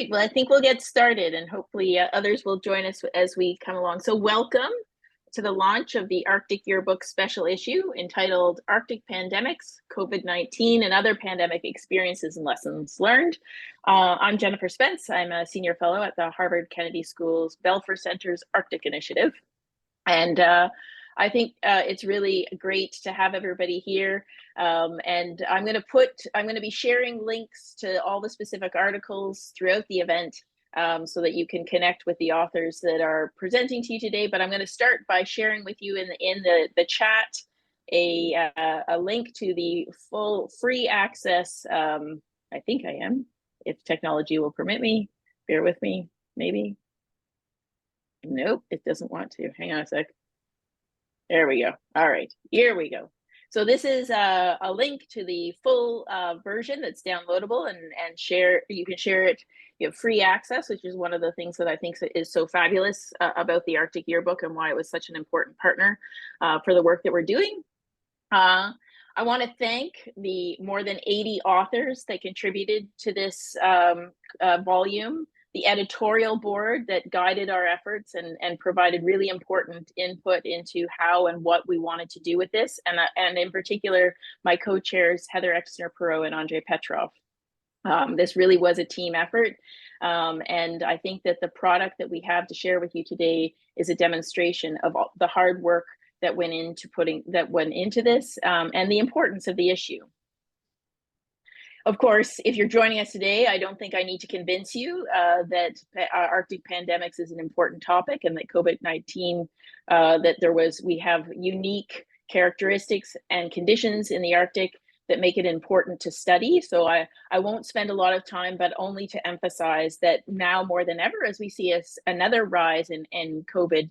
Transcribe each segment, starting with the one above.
right, well, I think we'll get started and hopefully others will join us as we come along. So welcome to the launch of the Arctic Yearbook special issue entitled Arctic Pandemics, COVID-19 and Other Pandemic Experiences and Lessons Learned. I'm Jennifer Spence. I'm a senior fellow at the Harvard Kennedy School's Belfer Center's Arctic Initiative. And I think it's really great to have everybody here. And I'm going to be sharing links to all the specific articles throughout the event so that you can connect with the authors that are presenting to you today. But I'm going to start by sharing with you in the chat a link to the full free access. I think I am, if technology will permit me. Bear with me, maybe. Nope, it doesn't want to. Hang on a sec. There we go. All right, here we go. So this is a link to the full version that's downloadable and share. You can share it. You have free access, which is one of the things that I think is so fabulous about the Arctic Yearbook and why it was such an important partner for the work that we're doing. I want to thank the more than 80 authors that contributed to this volume, the editorial board that guided our efforts and provided really important input into how and what we wanted to do with this, and in particular, my co-chairs, Heather Exner-Perot and Andrei Petrov. This really was a team effort, and I think that the product that we have to share with you today is a demonstration of all the hard work that went into this and the importance of the issue. Of course, if you're joining us today, I don't think I need to convince you that Arctic pandemics is an important topic and that COVID-19, we have unique characteristics and conditions in the Arctic that make it important to study. So I won't spend a lot of time, but only to emphasize that now more than ever, as we see another rise in COVID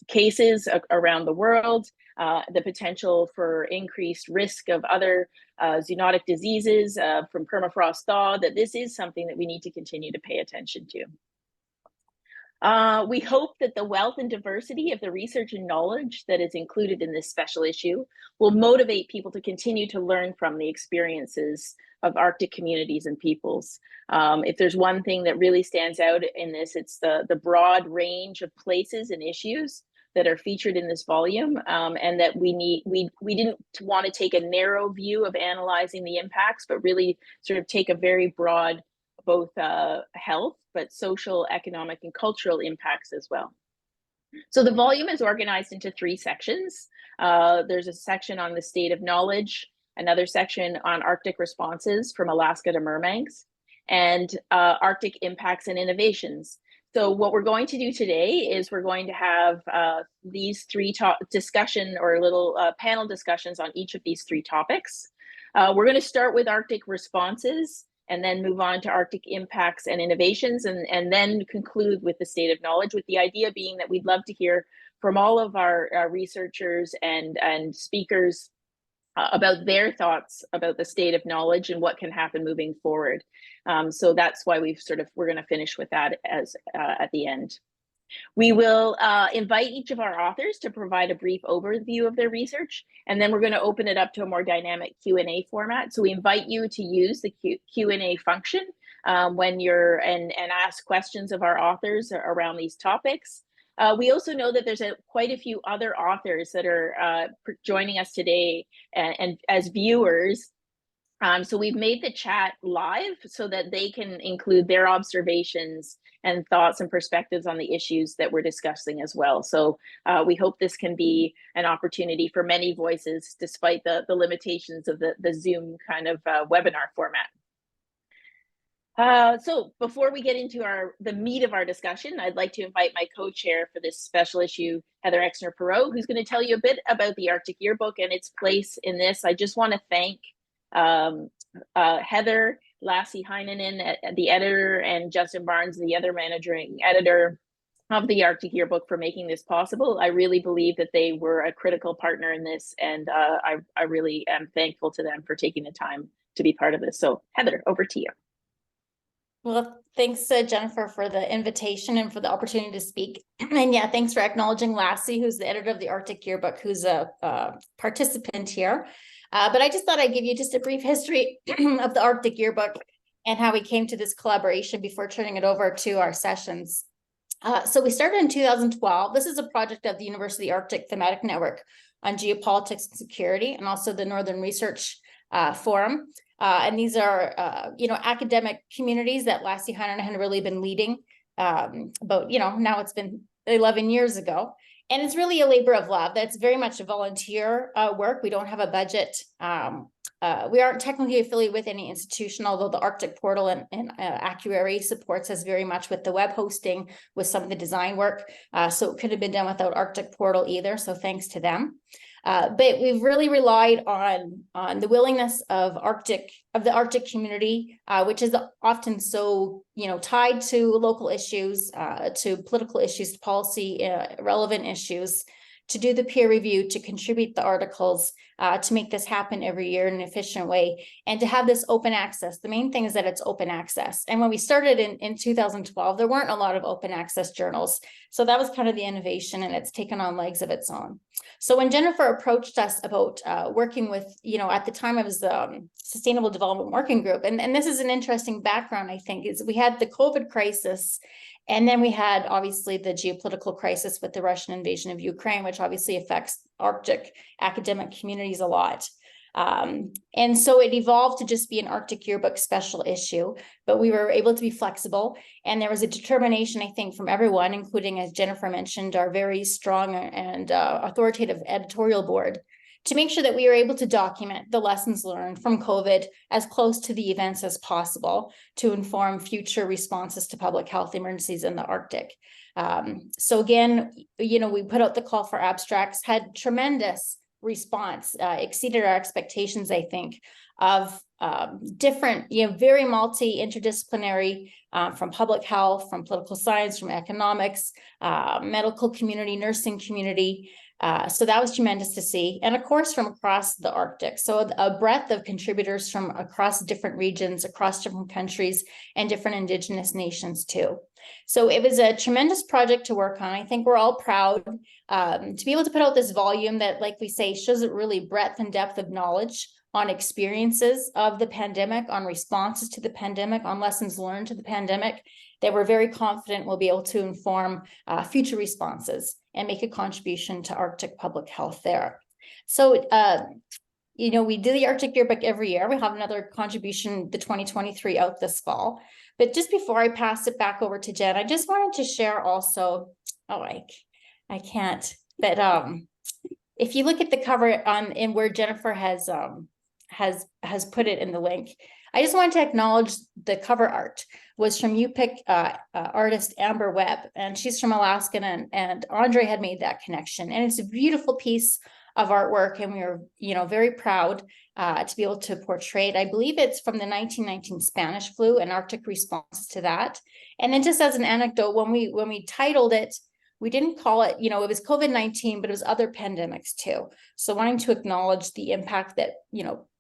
cases around the world, the potential for increased risk of other zoonotic diseases from permafrost thaw, that this is something that we need to continue to pay attention to. We hope that the wealth and diversity of the research and knowledge that is included in this special issue will motivate people to continue to learn from the experiences of Arctic communities and peoples. If there's one thing that really stands out in this, it's the broad range of places and issues that are featured in this volume, and that we didn't want to take a narrow view of analyzing the impacts, but really sort of take a very broad, both health, but social, economic, and cultural impacts as well. So the volume is organized into 3 sections. There's a section on the state of knowledge, another section on Arctic responses from Alaska to Murmansk, and Arctic impacts and innovations. So what we're going to do today is we're going to have these 3 discussion or little panel discussions on each of these 3 topics. We're going to start with Arctic responses and then move on to Arctic impacts and innovations, and then conclude with the state of knowledge, with the idea being that we'd love to hear from all of our researchers and speakers about their thoughts about the state of knowledge and what can happen moving forward. So that's why we're going to finish with that as at the end. We will invite each of our authors to provide a brief overview of their research, and then we're going to open it up to a more dynamic Q&A format. So we invite you to use the Q&A function when and ask questions of our authors around these topics. We also know that there's quite a few other authors that are joining us today and as viewers. So we've made the chat live so that they can include their observations and thoughts and perspectives on the issues that we're discussing as well. So we hope this can be an opportunity for many voices, despite the limitations of the Zoom kind of webinar format. So before we get into the meat of our discussion, I'd like to invite my co-chair for this special issue, Heather Exner-Perot, who's going to tell you a bit about the Arctic Yearbook and its place in this. I just want to thank Heather, Lassie Heinonen, the editor, and Justin Barnes, the other managing editor of the Arctic Yearbook, for making this possible. I really believe that they were a critical partner in this, and I really am thankful to them for taking the time to be part of this. So Heather, over to you. Well, thanks, Jennifer, for the invitation and for the opportunity to speak. And yeah, thanks for acknowledging Lassie, who's the editor of the Arctic Yearbook, who's a participant here. But I just thought I'd give you just a brief history of the Arctic Yearbook and how we came to this collaboration before turning it over to our sessions. So we started in 2012. This is a project of the University Arctic Thematic Network on Geopolitics and Security, and also the Northern Research Forum. And these are, academic communities that Lassie Heinonen had really been leading. But, now it's been 11 years ago. And it's really a labor of love. That's very much a volunteer work. We don't have a budget. We aren't technically affiliated with any institution, although the Arctic Portal and Actuary supports us very much with the web hosting, with some of the design work. So it could have been done without Arctic Portal either. So thanks to them. But we've really relied on the willingness of the Arctic community, which is often so tied to local issues, to political issues, to policy relevant issues, to do the peer review, to contribute the articles, to make this happen every year in an efficient way, and to have this open access. The main thing is that it's open access. And when we started in 2012, there weren't a lot of open access journals. So that was kind of the innovation, and it's taken on legs of its own. So when Jennifer approached us about working with, at the time it was the Sustainable Development Working Group, and this is an interesting background, I think, is we had the COVID crisis, and then we had obviously the geopolitical crisis with the Russian invasion of Ukraine, which obviously affects Arctic academic communities a lot. And so it evolved to just be an Arctic Yearbook special issue, but we were able to be flexible. And there was a determination, I think, from everyone, including, as Jennifer mentioned, our very strong and authoritative editorial board, to make sure that we are able to document the lessons learned from COVID as close to the events as possible to inform future responses to public health emergencies in the Arctic. So again, we put out the call for abstracts, had tremendous response, exceeded our expectations, I think, of different, very interdisciplinary, from public health, from political science, from economics, medical community, nursing community. So that was tremendous to see. And of course, from across the Arctic. So a breadth of contributors from across different regions, across different countries, and different Indigenous nations too. So it was a tremendous project to work on. I think we're all proud to be able to put out this volume that, like we say, shows it really breadth and depth of knowledge on experiences of the pandemic, on responses to the pandemic, on lessons learned to the pandemic, that we're very confident will be able to inform future responses and make a contribution to Arctic public health there. So, we do the Arctic Yearbook every year. We have another contribution, the 2023, out this fall. But just before I pass it back over to Jen, I just wanted to share also, I can't, but if you look at the cover in where Jennifer has put it in the link, I just wanted to acknowledge the cover art was from Yupik artist Amber Webb, and she's from Alaska, and Andre had made that connection. And it's a beautiful piece of artwork, and we were, very proud to be able to portray it. I believe it's from the 1919 Spanish flu and Arctic responses to that. And then just as an anecdote, when we titled it, we didn't call it, it was COVID-19, but it was other pandemics too. So wanting to acknowledge the impact that,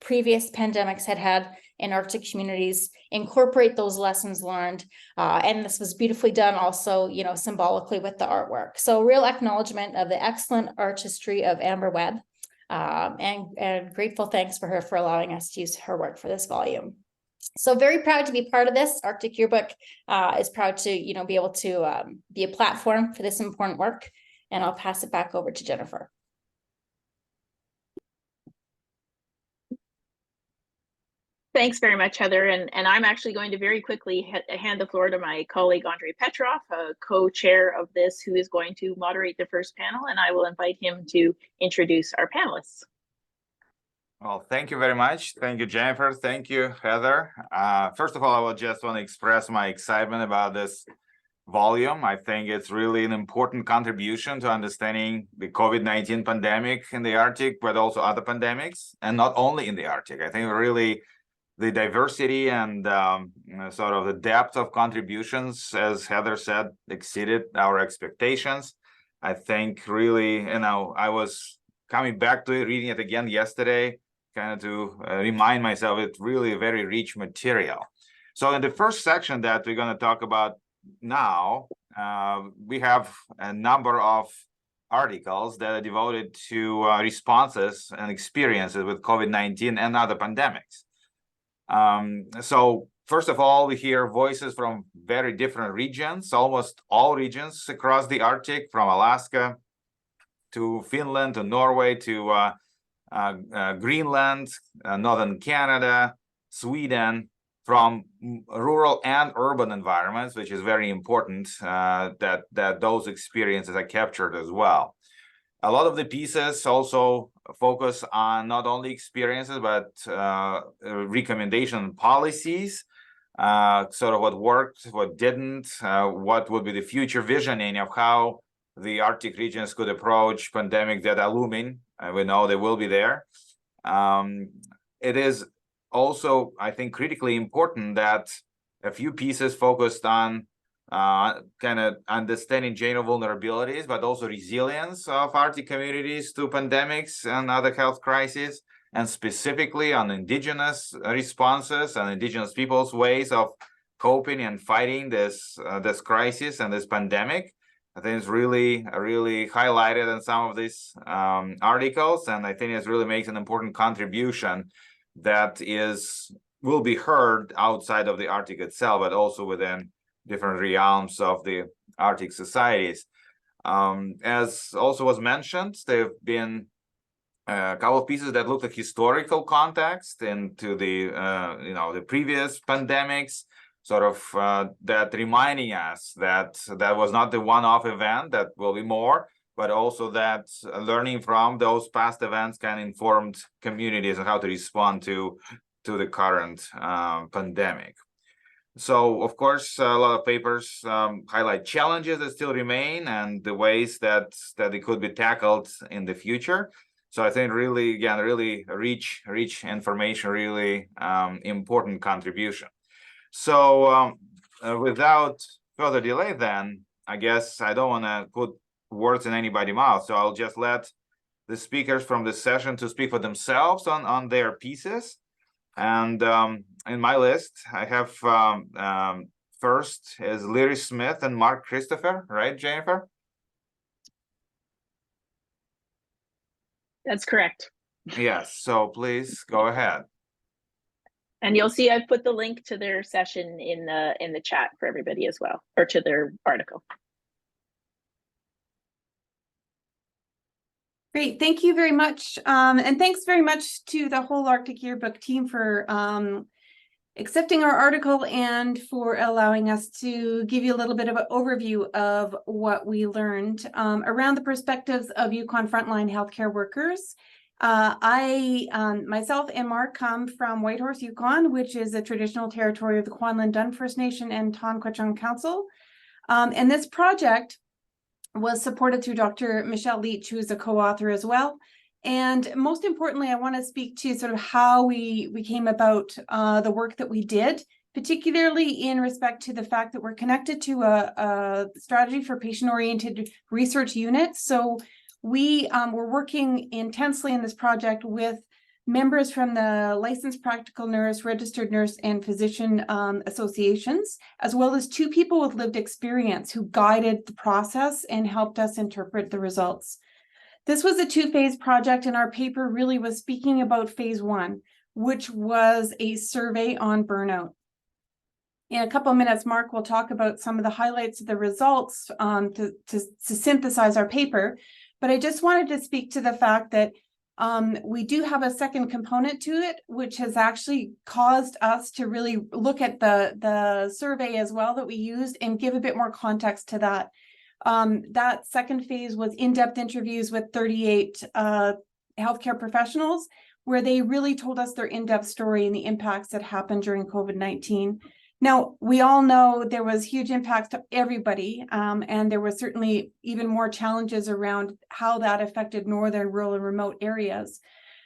previous pandemics had in Arctic communities, incorporate those lessons learned. And this was beautifully done also, symbolically with the artwork. So real acknowledgement of the excellent artistry of Amber Webb, and grateful thanks for her for allowing us to use her work for this volume. So very proud to be part of this. Arctic Yearbook is proud to, be able to be a platform for this important work. And I'll pass it back over to Jennifer. Thanks very much, Heather. And I'm actually going to very quickly hand the floor to my colleague, Andre Petrov, co-chair of this, who is going to moderate the first panel, and I will invite him to introduce our panelists. Well, thank you very much. Thank you, Jennifer. Thank you, Heather. First of all, I would just want to express my excitement about this volume. I think it's really an important contribution to understanding the COVID-19 pandemic in the Arctic, but also other pandemics, and not only in the Arctic. I think really the diversity and sort of the depth of contributions, as Heather said, exceeded our expectations. I think really, I was coming back to it, reading it again yesterday, kind of to remind myself it's really a very rich material. So in the first section that we're going to talk about now, we have a number of articles that are devoted to responses and experiences with COVID-19 and other pandemics. So first of all, we hear voices from very different regions, almost all regions across the Arctic, from Alaska to Finland to Norway to Greenland, northern Canada, Sweden, from rural and urban environments, which is very important that those experiences are captured as well. A lot of the pieces also focus on not only experiences, but recommendation policies, sort of what worked, what didn't, what would be the future visioning of how the Arctic regions could approach pandemics that are looming. We know they will be there. It is also, I think, critically important that a few pieces focused on kind of understanding general vulnerabilities, but also resilience of Arctic communities to pandemics and other health crises, and specifically on indigenous responses and indigenous people's ways of coping and fighting this crisis and this pandemic. I think it's really highlighted in some of these articles, and I think it really makes an important contribution that will be heard outside of the Arctic itself, but also within different realms of the Arctic societies. As also was mentioned, there have been a couple of pieces that look at historical context into the the previous pandemics, sort of that reminding us that that was not the one-off event, that will be more, but also that learning from those past events can inform communities on how to respond to the current pandemic. So, of course, a lot of papers highlight challenges that still remain and the ways that it could be tackled in the future. So I think really, again, really rich information, really important contribution. So without further delay, then, I guess I don't want to put words in anybody's mouth, so I'll just let the speakers from this session to speak for themselves on their pieces. And in my list, I have first is Larry Smith and Mark Christopher, right, Jennifer? That's correct. Yes, so please go ahead. And you'll see I've put the link to their session in the chat for everybody as well, or to their article. Great, thank you very much. And thanks very much to the whole Arctic Yearbook team for accepting our article and for allowing us to give you a little bit of an overview of what we learned around the perspectives of Yukon frontline healthcare workers. I myself and Mark come from Whitehorse, Yukon, which is a traditional territory of the Kwanlin-Dun First Nation and Tonquechung Council. And this project was supported through Dr. Michelle Leach, who is a co-author as well. And most importantly, I want to speak to sort of how we came about the work that we did, particularly in respect to the fact that we're connected to a strategy for patient-oriented research units. So we were working intensely in this project with members from the licensed practical nurse, registered nurse, and physician associations, as well as 2 people with lived experience who guided the process and helped us interpret the results. This was a 2-phase project, and our paper really was speaking about phase 1, which was a survey on burnout. In a couple of minutes, Mark will talk about some of the highlights of the results to synthesize our paper. But I just wanted to speak to the fact that we do have a second component to it, which has actually caused us to really look at the survey as well that we used and give a bit more context to that. That second phase was in-depth interviews with 38 healthcare professionals, where they really told us their in-depth story and the impacts that happened during COVID-19. Now, we all know there was huge impacts to everybody, and there was certainly even more challenges around how that affected northern, rural, and remote areas.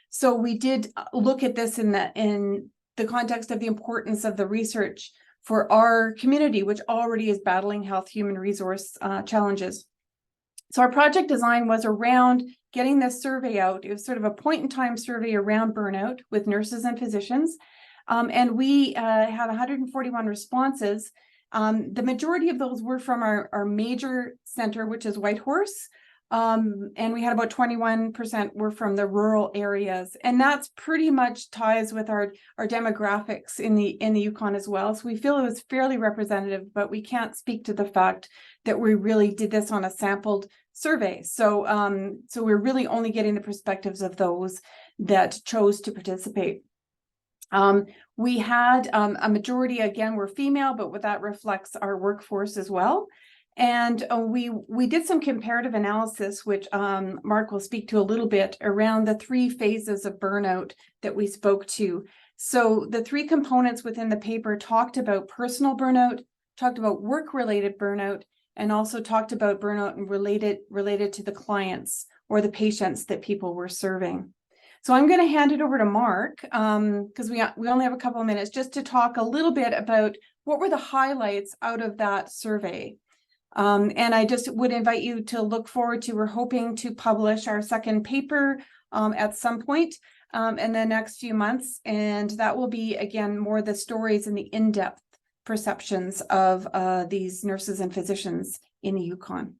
So we did look at this in the context of the importance of the research for our community, which already is battling health human resource challenges. So our project design was around getting this survey out. It was sort of a point-in-time survey around burnout with nurses and physicians. And we had 141 responses. The majority of those were from our major center, which is Whitehorse. And we had about 21% were from the rural areas. And that's pretty much ties with our demographics in the Yukon as well. So we feel it was fairly representative, but we can't speak to the fact that we really did this on a sampled survey. So so we're really only getting the perspectives of those that chose to participate. We had a majority, again, were female, but what that reflects our workforce as well. And we did some comparative analysis, which Mark will speak to a little bit, around the 3 phases of burnout that we spoke to. So the 3 components within the paper talked about personal burnout, talked about work-related burnout, and also talked about burnout and related to the clients or the patients that people were serving. So I'm going to hand it over to Mark, because we only have a couple of minutes, just to talk a little bit about what were the highlights out of that survey. And I just would invite you to look forward to, we're hoping to publish our 2nd paper at some point in the next few months. And that will be, again, more the stories and the in-depth perceptions of these nurses and physicians in the Yukon.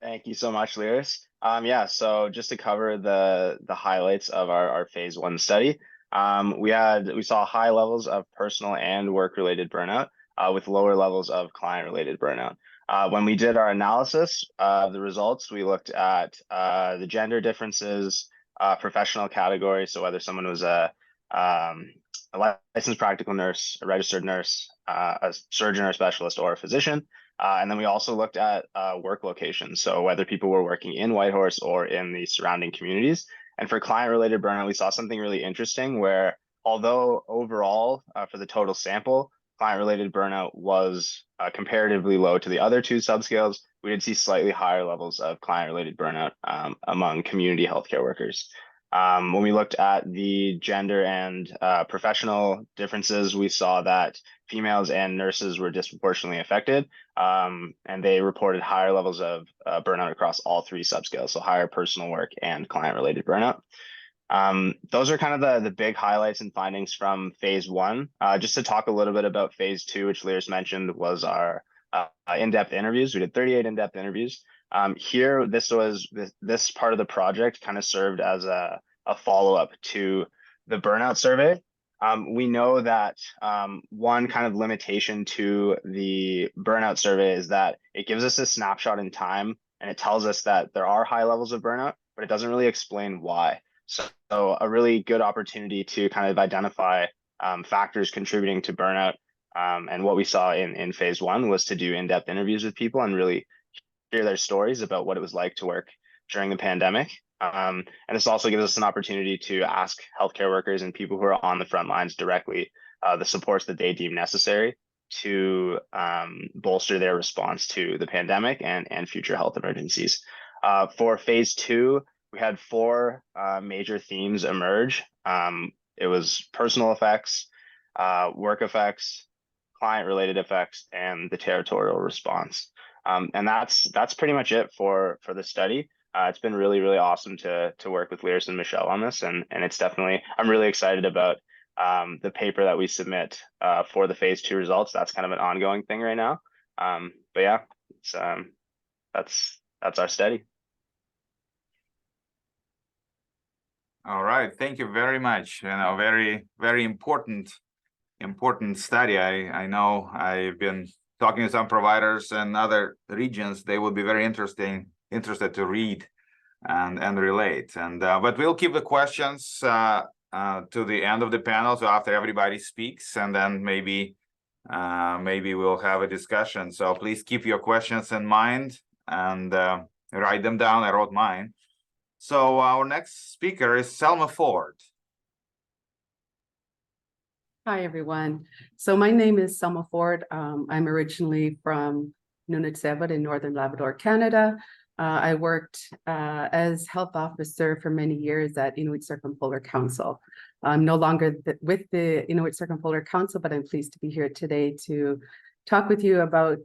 Thank you so much, Lyris. Yeah, so just to cover the highlights of our phase 1 study, we saw high levels of personal and work-related burnout, with lower levels of client-related burnout. When we did our analysis of the results, we looked at the gender differences, professional category, so whether someone was a licensed practical nurse, a registered nurse, a surgeon or specialist, or a physician. And then we also looked at work locations, so whether people were working in Whitehorse or in the surrounding communities. And for client-related burnout, we saw something really interesting where, although overall for the total sample, client-related burnout was comparatively low to the other 2 subscales, we did see slightly higher levels of client-related burnout among community healthcare workers. When we looked at the gender and professional differences, we saw that females and nurses were disproportionately affected, and they reported higher levels of burnout across all 3 subscales, so higher personal work and client-related burnout. Those are kind of the big highlights and findings from phase 1. Just to talk a little bit about phase 2, which Lyris mentioned, was our in-depth interviews. We did 38 in-depth interviews. Here, this part of the project kind of served as a follow-up to the burnout survey. We know that one kind of limitation to the burnout survey is that it gives us a snapshot in time, and it tells us that there are high levels of burnout, but it doesn't really explain why. So a really good opportunity to kind of identify factors contributing to burnout. And what we saw in phase 1 was to do in-depth interviews with people and really hear their stories about what it was like to work during the pandemic. And this also gives us an opportunity to ask healthcare workers and people who are on the front lines directly the supports that they deem necessary to bolster their response to the pandemic and future health emergencies. For phase 2, we had 4 major themes emerge. It was personal effects, work effects, client-related effects, and the territorial response. And that's pretty much it for the study. It's been really, really awesome to work with Lyris and Michelle on this, and it's definitely, I'm really excited about the paper that we submit for the phase 2 results. That's kind of an ongoing thing right now. But yeah, it's, that's our study. All right, thank you very much. Very, very important study. I know I've been talking to some providers in other regions. They would be very interested to read and relate. But we'll keep the questions to the end of the panel, so after everybody speaks, and then maybe we'll have a discussion. So please keep your questions in mind and write them down. I wrote mine. So our next speaker is Selma Ford. Hi, everyone. So my name is Selma Ford. I'm originally from Nunavut in Northern Labrador, Canada. I worked as health officer for many years at Inuit Circumpolar Council. I'm no longer with the Inuit Circumpolar Council, but I'm pleased to be here today to talk with you about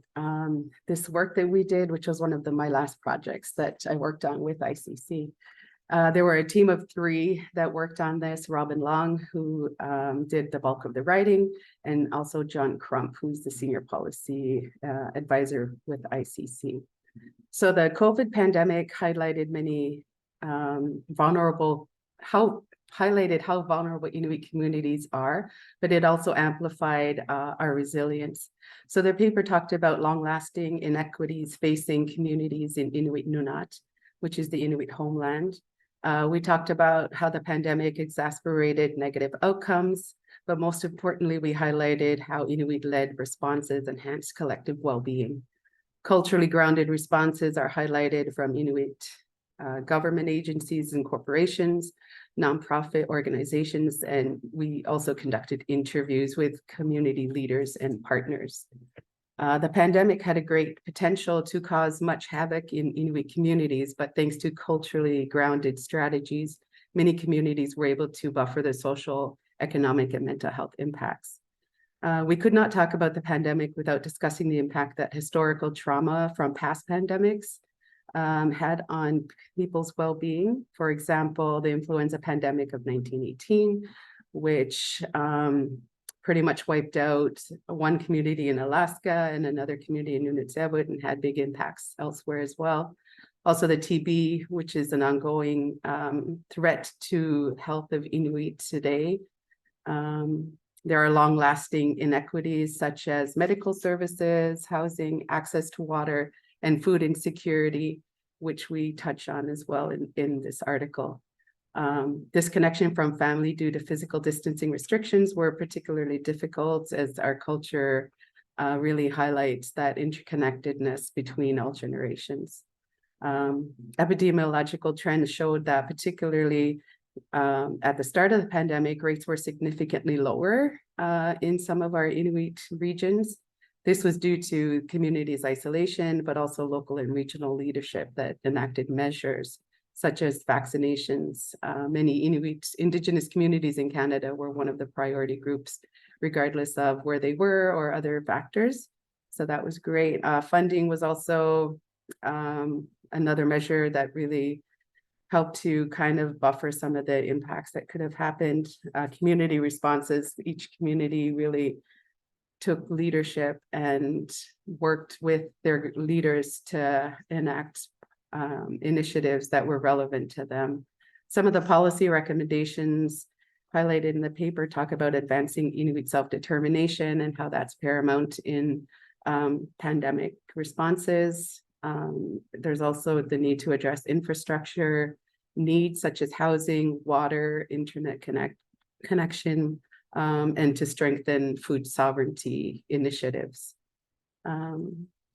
this work that we did, which was one of my last projects that I worked on with ICC. There were a team of 3 that worked on this: Robin Long, who did the bulk of the writing, and also John Crump, who's the senior policy advisor with ICC. So the COVID pandemic highlighted how vulnerable Inuit communities are, but it also amplified our resilience. So the paper talked about long-lasting inequities facing communities in Inuit Nunat, which is the Inuit homeland. We talked about how the pandemic exacerbated negative outcomes, but most importantly, we highlighted how Inuit-led responses enhanced collective well-being. Culturally grounded responses are highlighted from Inuit government agencies and corporations, nonprofit organizations, and we also conducted interviews with community leaders and partners. The pandemic had a great potential to cause much havoc in Inuit communities, but thanks to culturally grounded strategies, many communities were able to buffer the social, economic, and mental health impacts. We could not talk about the pandemic without discussing the impact that historical trauma from past pandemics had on people's well-being. For example, the influenza pandemic of 1918, which pretty much wiped out one community in Alaska and another community in Nunavut and had big impacts elsewhere as well. Also the TB, which is an ongoing threat to health of Inuit today. There are long-lasting inequities such as medical services, housing, access to water, and food insecurity, which we touch on as well in this article. Disconnection from family due to physical distancing restrictions were particularly difficult, as our culture really highlights that interconnectedness between all generations. Epidemiological trends showed that particularly at the start of the pandemic, rates were significantly lower in some of our Inuit regions. This was due to communities' isolation, but also local and regional leadership that enacted measures such as vaccinations. Many Inuit Indigenous communities in Canada were one of the priority groups, regardless of where they were or other factors. So that was great. Funding was also another measure that really helped to kind of buffer some of the impacts that could have happened. Community responses, each community really took leadership and worked with their leaders to enact initiatives that were relevant to them. Some of the policy recommendations highlighted in the paper talk about advancing Inuit self-determination and how that's paramount in pandemic responses. There's also the need to address infrastructure needs such as housing, water, internet connection, and to strengthen food sovereignty initiatives.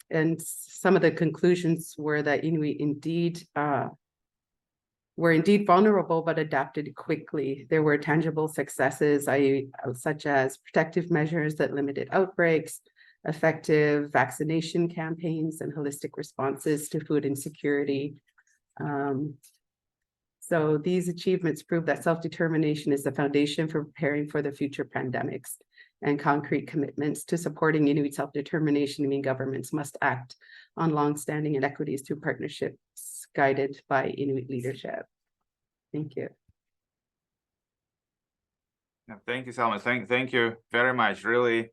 And some of the conclusions were that Inuit were indeed vulnerable, but adapted quickly. There were tangible successes, such as protective measures that limited outbreaks, effective vaccination campaigns, and holistic responses to food insecurity. So these achievements prove that self-determination is the foundation for preparing for the future pandemics, and concrete commitments to supporting Inuit self-determination mean governments must act on longstanding inequities through partnerships guided by Inuit leadership. Thank you. Thank you, Selma. Thank you very much. Really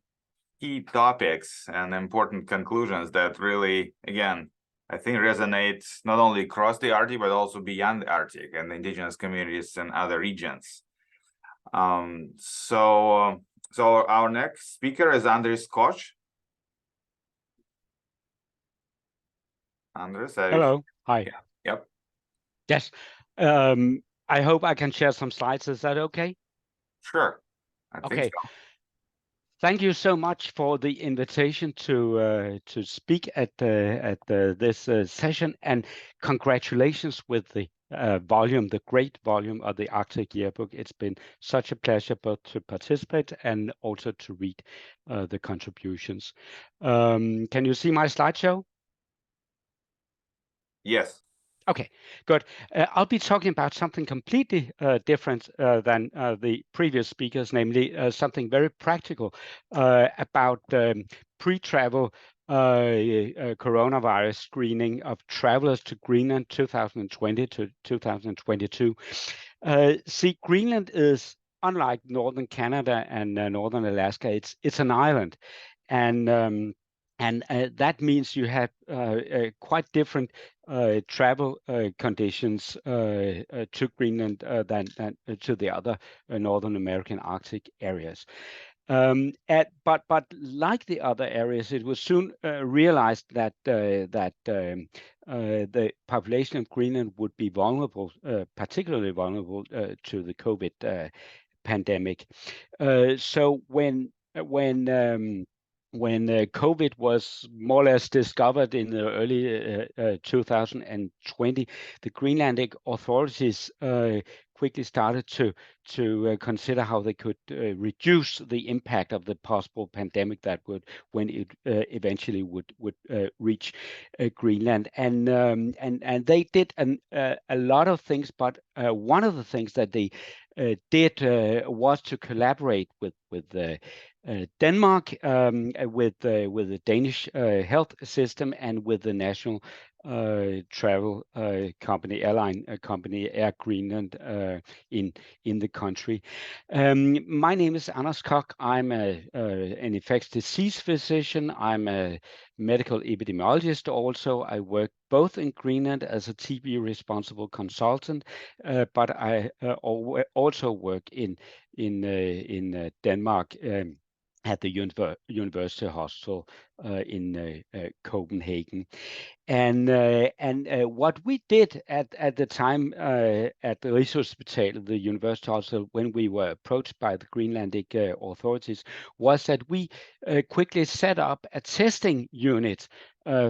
key topics and important conclusions that really, again, I think resonate not only across the Arctic, but also beyond the Arctic and the Indigenous communities in other regions. So our next speaker is Andres Koch. Andres, hello. Hi. Yep. Yes. I hope I can share some slides. Is that okay? Sure. I think so. Thank you so much for the invitation to speak at this session, and congratulations with the volume, the great volume of the Arctic Yearbook. It's been such a pleasure both to participate and also to read the contributions. Can you see my slideshow? Yes. Okay, good. I'll be talking about something completely different than the previous speakers, namely something very practical about pre-travel coronavirus screening of travelers to Greenland 2020 to 2022. See, Greenland is, unlike Northern Canada and Northern Alaska, it's an island. And and that means you have quite different travel conditions to Greenland than to the other Northern American Arctic areas. But like the other areas, it was soon realized that the population of Greenland would be vulnerable, particularly vulnerable to the COVID pandemic. So when COVID was more or less discovered in the early 2020, the Greenlandic authorities quickly started to consider how they could reduce the impact of the possible pandemic that would, when it eventually would reach Greenland, and they did a lot of things, but one of the things that they did was to collaborate with Denmark, with the Danish health system, and with the national travel airline company Air Greenland in the country. My name is Anders Koch. I'm an infectious disease physician. I'm a medical epidemiologist also. I work both in Greenland as a TB responsible consultant, but I also work in Denmark. At the University Hospital in Copenhagen. And what we did at the time at the Rigshospitalet, the University Hospital, when we were approached by the Greenlandic authorities, was that we quickly set up a testing unit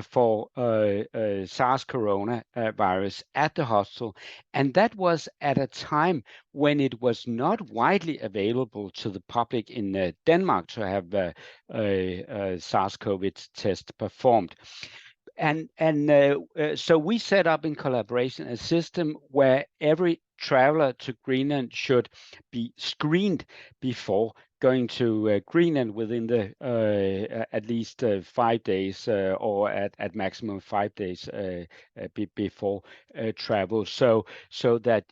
for SARS coronavirus at the hospital, and that was at a time when it was not widely available to the public in Denmark to have SARS-CoV test performed. And so we set up in collaboration a system where every traveler to Greenland should be screened before going to Greenland within the at least 5 days or at maximum 5 days before travel, so that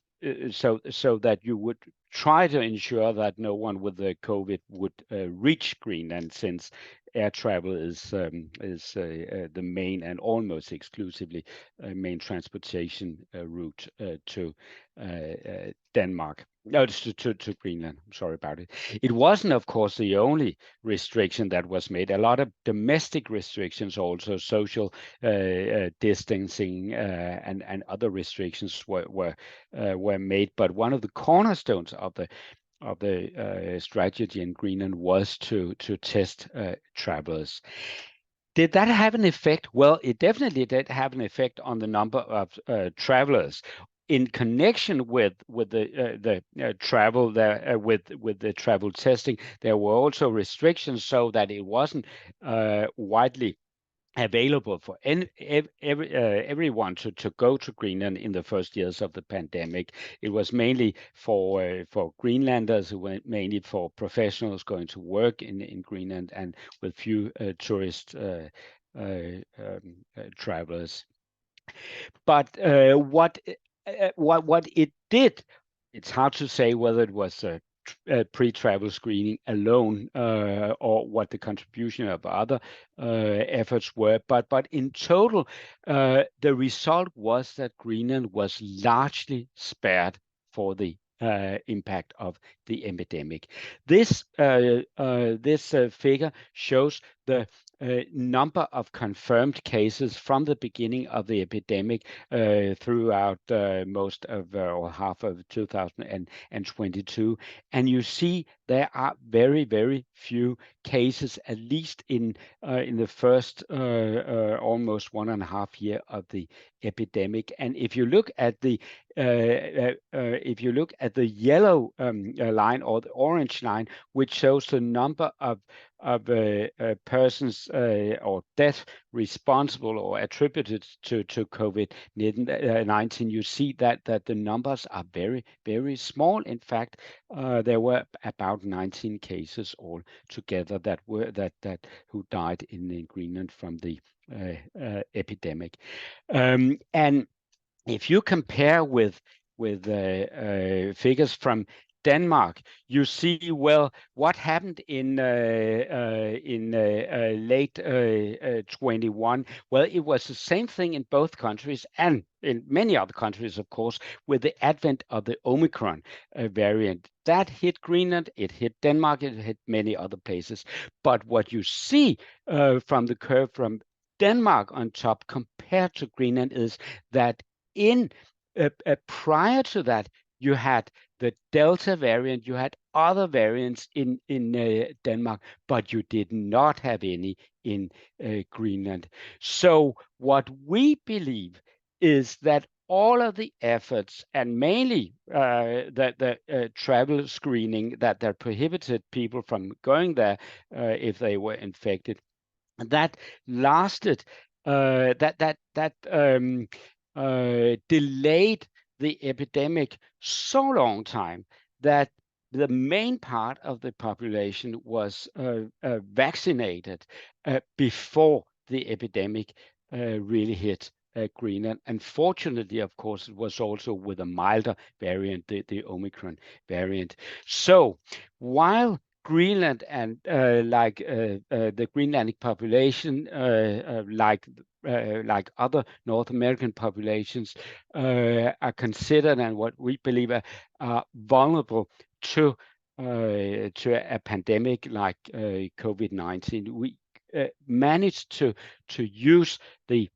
you would try to ensure that no one with the COVID would reach Greenland, since air travel is the main and almost exclusively main transportation route to Denmark. No, to Greenland. I'm sorry about it. It wasn't, of course, the only restriction that was made. A lot of domestic restrictions, also social distancing and other restrictions were made. But one of the cornerstones of the strategy in Greenland was to test travelers. Did that have an effect? Well, it definitely did have an effect on the number of travelers. In connection with the travel there, with the travel testing, there were also restrictions so that it wasn't widely available for everyone to go to Greenland in the first years of the pandemic. It was mainly for Greenlanders, mainly for professionals going to work in Greenland, and with few tourist travelers. But what it did, it's hard to say whether it was pre-travel screening alone or what the contribution of other efforts were, but in total the result was that Greenland was largely spared for the impact of the epidemic. This figure shows the number of confirmed cases from the beginning of the epidemic throughout most of or half of 2022, and you see there are very, very few cases, at least in the first almost 1.5 years of the epidemic. And if you look at the yellow line or the orange line, which shows the number of persons or death responsible or attributed to COVID-19, you see that the numbers are very, very small. In fact, there were about 19 cases all together that who died in Greenland from the epidemic. And if you compare with figures from Denmark, you see, well, what happened in late 21? Well, it was the same thing in both countries and in many other countries, of course, with the advent of the Omicron variant. That hit Greenland, it hit Denmark, it hit many other places. But what you see from the curve from Denmark on top compared to Greenland is that in prior to that, you had the Delta variant, you had other variants in Denmark, but you did not have any in Greenland. So what we believe is that all of the efforts, and mainly the travel screening that prohibited people from going there if they were infected, that lasted, delayed the epidemic so long time that the main part of the population was vaccinated before the epidemic really hit Greenland. And fortunately, of course, it was also with a milder variant, the Omicron variant. So while Greenland and the Greenlandic population, like other North American populations, are considered and what we believe are vulnerable to a pandemic like COVID-19. We managed to use the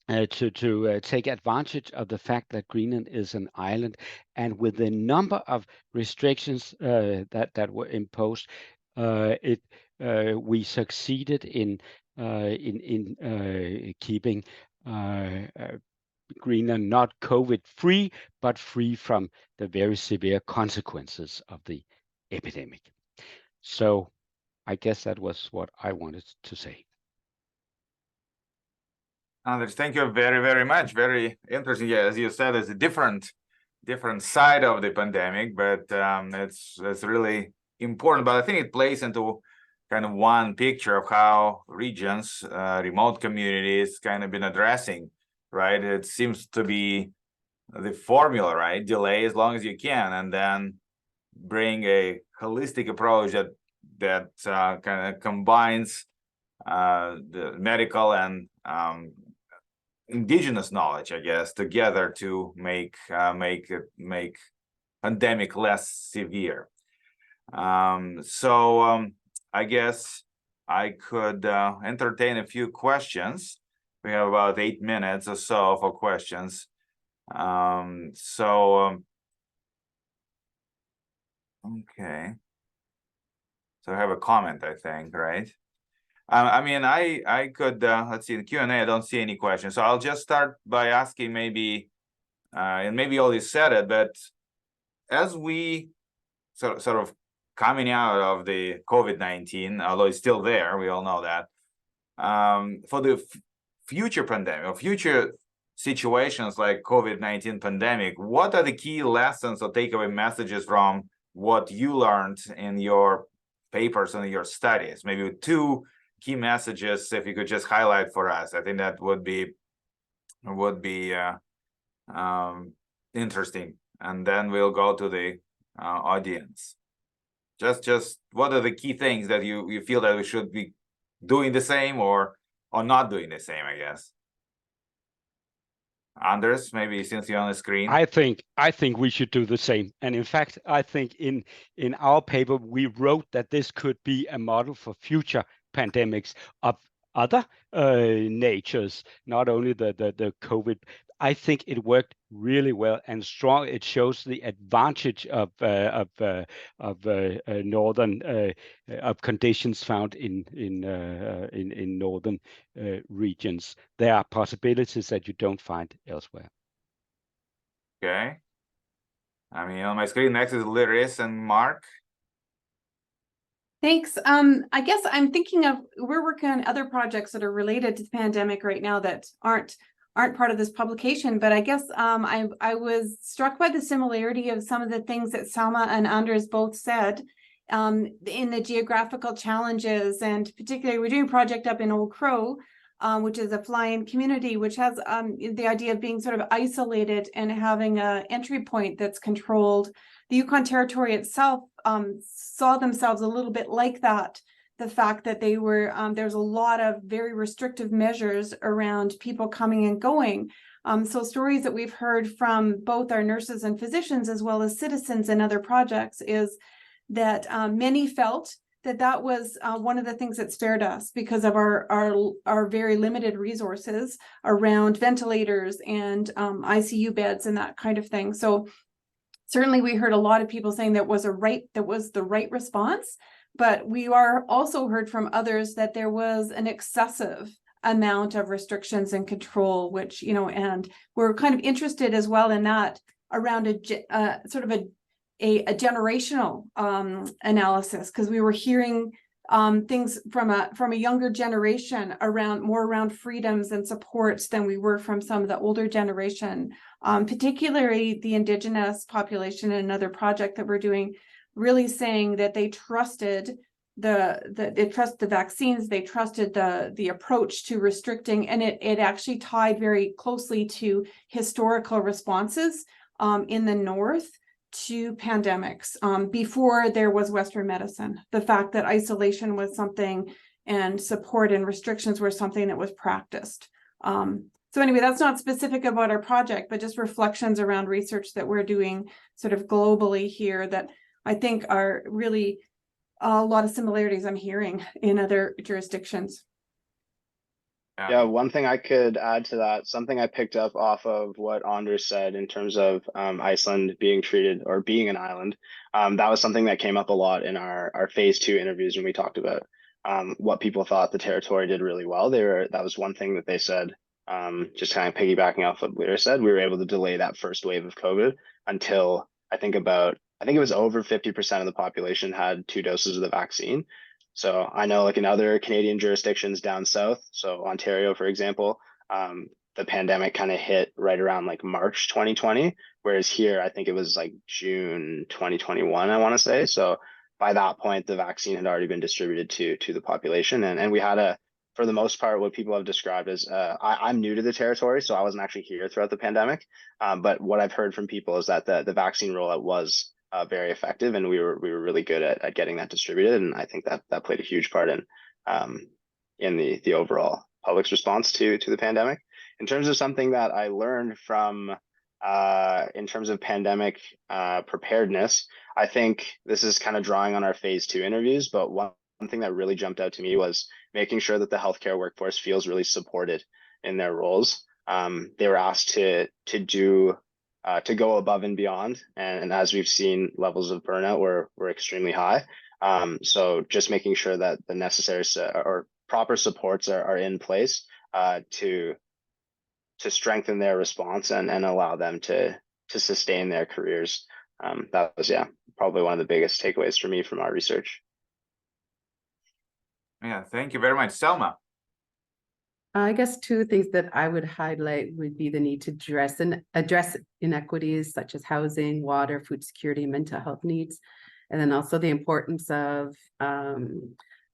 to take advantage of the fact that Greenland is an island, and with the number of restrictions that were imposed, we succeeded in keeping Greenland not COVID-free, but free from the very severe consequences of the epidemic. So I guess that was what I wanted to say. Anders, thank you very, very much. Very interesting. Yeah, as you said, it's a different side of the pandemic, but it's really important. But I think it plays into kind of one picture of how regions, remote communities, kind of been addressing, right? It seems to be the formula, right? Delay as long as you can, and then bring a holistic approach that kind of combines the medical and indigenous knowledge, I guess, together to make pandemic less severe. So I guess I could entertain a few questions. We have about 8 minutes or so for questions. Okay. So I have a comment, I think, right? I mean, I could, let's see, in the Q&A, I don't see any questions. So I'll just start by asking maybe, and maybe you already said it, but as we sort of coming out of the COVID-19, although it's still there, we all know that, for the future pandemic or future situations like COVID-19 pandemic, what are the key lessons or takeaway messages from what you learned in your papers and your studies? Maybe 2 key messages, if you could just highlight for us. I think that would be interesting, and then we'll go to the audience. Just what are the key things that you feel that we should be doing the same or not doing the same, I guess. Anders, maybe since you're on the screen. I think we should do the same. And in fact, I think in our paper, we wrote that this could be a model for future pandemics of other natures, not only the COVID. I think it worked really well and strong. It shows the advantage of northern of conditions found in northern regions. There are possibilities that you don't find elsewhere. Okay. I mean, on my screen next is Liris and Mark. Thanks. I guess I'm thinking of, we're working on other projects that are related to the pandemic right now that aren't part of this publication, but I guess I was struck by the similarity of some of the things that Selma and Anders both said in the geographical challenges, and particularly we're doing a project up in Old Crow which is a fly-in community, which has the idea of being sort of isolated and having a entry point that's controlled. The Yukon Territory itself saw themselves a little bit like that. The fact that they were, there's a lot of very restrictive measures around people coming and going. So stories that we've heard from both our nurses and physicians, as well as citizens and other projects, is that many felt that that was one of the things that spared us because of our very limited resources around ventilators and ICU beds and that kind of thing. So certainly we heard a lot of people saying that was the right response, but we are also heard from others that there was an excessive amount of restrictions and control, which, you know, and we're kind of interested as well in that around a sort of a generational analysis, because we were hearing things from a younger generation around freedoms and supports than we were from some of the older generation, particularly the Indigenous population. And another project that we're doing, really saying that they trusted they trust the vaccines, they trusted the approach to restricting, and it actually tied very closely to historical responses in the North to pandemics before there was Western medicine. The fact that isolation was something and support and restrictions were something that was practiced. So anyway, that's not specific about our project, but just reflections around research that we're doing sort of globally here that I think are really a lot of similarities I'm hearing in other jurisdictions. Yeah, one thing I could add to that, something I picked up off of what Anders said in terms of Iceland being treated or being an island, that was something that came up a lot in our phase 2 interviews when we talked about what people thought the territory did really well. That was one thing that they said, just kind of piggybacking off what Lyra said, we were able to delay that first wave of COVID until I think it was over 50% of the population had 2 doses of the vaccine. So I know, like in other Canadian jurisdictions down south, so Ontario, for example, the pandemic kind of hit right around like March 2020, whereas here, I think it was like June 2021, I want to say. So by that point, the vaccine had already been distributed to the population. And we had for the most part, what people have described as, I'm new to the territory, so I wasn't actually here throughout the pandemic. But what I've heard from people is that the vaccine rollout was very effective, and we were really good at getting that distributed, and I think that played a huge part in the overall public's response to the pandemic. In terms of something that I learned from in terms of pandemic preparedness, I think this is kind of drawing on our phase 2 interviews, but one thing that really jumped out to me was making sure that the healthcare workforce feels really supported in their roles. They were asked to go above and beyond, and as we've seen, levels of burnout were extremely high. So just making sure that the necessary or proper supports are in place to strengthen their response and allow them to sustain their careers. That was probably one of the biggest takeaways for me from our research. Yeah, thank you very much. Selma. I guess 2 things that I would highlight would be the need to address inequities such as housing, water, food security, mental health needs, and then also the importance of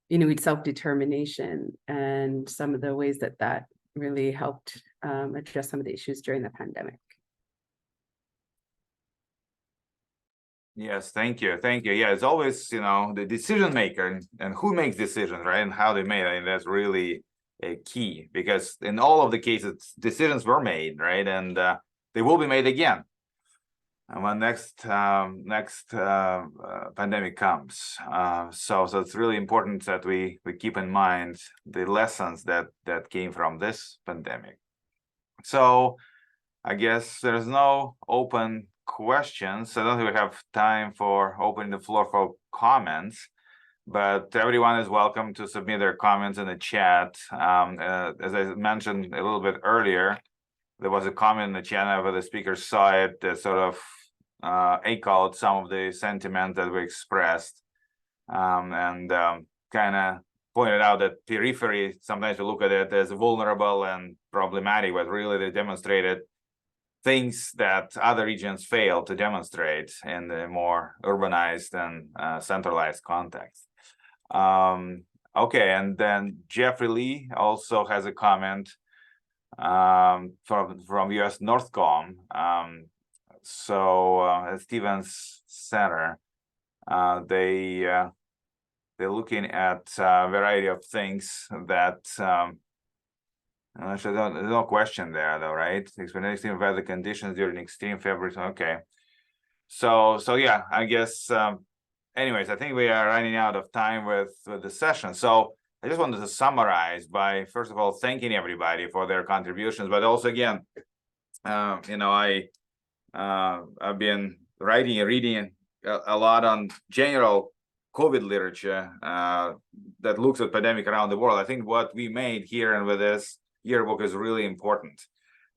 Inuit self-determination and some of the ways that really helped address some of the issues during the pandemic. Yes, thank you. Yeah, it's always, you know, the decision maker and who makes decisions, right, and how they made it. And that's really a key, because in all of the cases, decisions were made, right, and they will be made again. And when next pandemic comes, so it's really important that we keep in mind the lessons that came from this pandemic. So I guess there's no open questions. I don't think we have time for opening the floor for comments, but everyone is welcome to submit their comments in the chat. As I mentioned a little bit earlier, there was a comment in the chat where the speaker saw it that sort of echoed some of the sentiment that we expressed, and kind of pointed out that periphery, sometimes we look at it as vulnerable and problematic, but really they demonstrated things that other regions fail to demonstrate in the more urbanized and centralized context. Okay, and then Jeffrey Lee also has a comment from US Northcom. At Stevens Center, they're looking at a variety of things that there's no question there though, right? Experiencing weather conditions during extreme February. Okay. So yeah, I guess anyways, I think we are running out of time with the session. So I just wanted to summarize by first of all thanking everybody for their contributions, but also again, I've been writing and reading a lot on general COVID literature that looks at pandemic around the world. I think what we made here and with this yearbook is really important.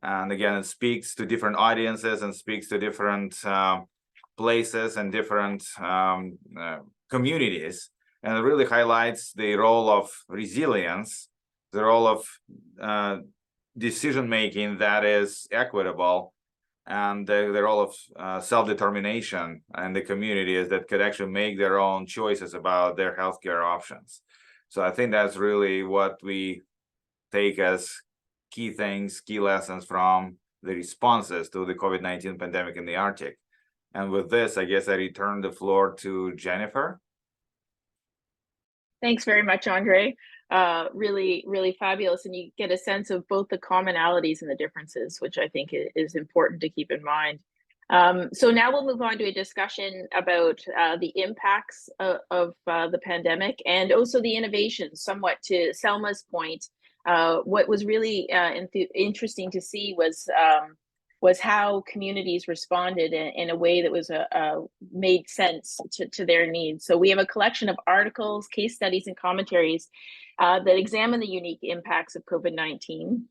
And again, it speaks to different audiences and speaks to different places and different communities. And it really highlights the role of resilience, the role of decision-making that is equitable, and the role of self-determination and the communities that could actually make their own choices about their healthcare options. So I think that's really what we take as key things, key lessons from the responses to the COVID-19 pandemic in the Arctic. And with this, I guess I return the floor to Jennifer. Thanks very much, Andre. Really, really fabulous. And you get a sense of both the commonalities and the differences, which I think is important to keep in mind. So now we'll move on to a discussion about the impacts of the pandemic and also the innovations. Somewhat to Selma's point, what was really interesting to see was how communities responded in a way that was made sense to their needs. So we have a collection of articles, case studies, and commentaries that examine the unique impacts of COVID-19.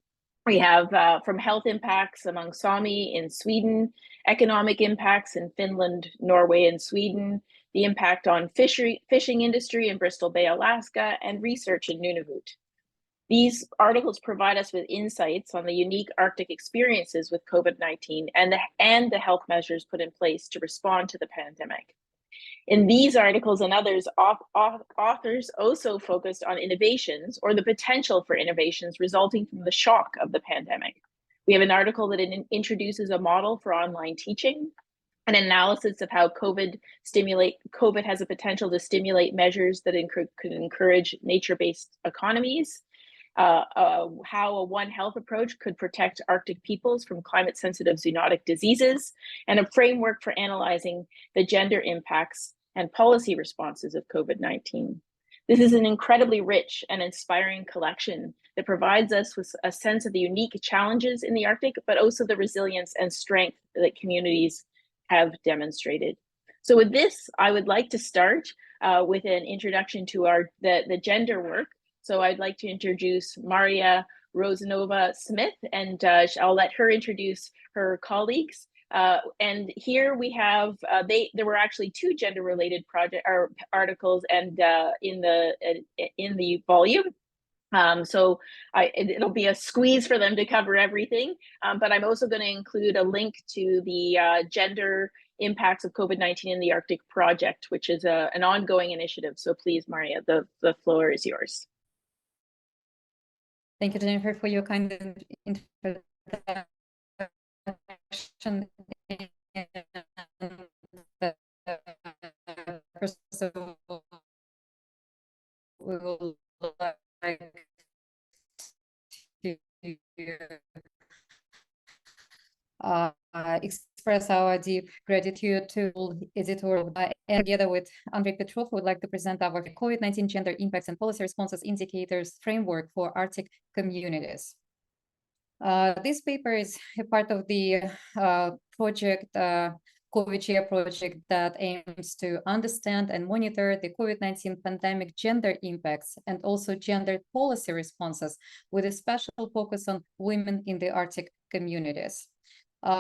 We have from health impacts among Sami in Sweden, economic impacts in Finland, Norway, and Sweden, the impact on fishing industry in Bristol Bay, Alaska, and research in Nunavut. These articles provide us with insights on the unique Arctic experiences with COVID-19 and the health measures put in place to respond to the pandemic. In these articles and others, authors also focused on innovations or the potential for innovations resulting from the shock of the pandemic. We have an article that introduces a model for online teaching, an analysis of how COVID has a potential to stimulate measures that could encourage nature-based economies, how a One Health approach could protect Arctic peoples from climate-sensitive zoonotic diseases, and a framework for analyzing the gender impacts and policy responses of COVID-19. This is an incredibly rich and inspiring collection that provides us with a sense of the unique challenges in the Arctic, but also the resilience and strength that communities have demonstrated. So with this, I would like to start with an introduction to the gender work. So I'd like to introduce Maria Rosanova-Smith, and I'll let her introduce her colleagues. And here we have, there were actually two gender-related articles and in the volume. So it'll be a squeeze for them to cover everything, but I'm also going to include a link to the gender impacts of COVID-19 in the Arctic project, which is an ongoing initiative. So please, Maria, the floor is yours. Thank you, Jennifer, for your kind introduction. First of all, we would like to express our deep gratitude to editor, and together with Andrei Petrov, we would like to present our COVID-19 gender impacts and policy responses indicators framework for Arctic communities. This paper is a part of the project, COVID-Share project, that aims to understand and monitor the COVID-19 pandemic gender impacts and also gender policy responses, with a special focus on women in the Arctic communities.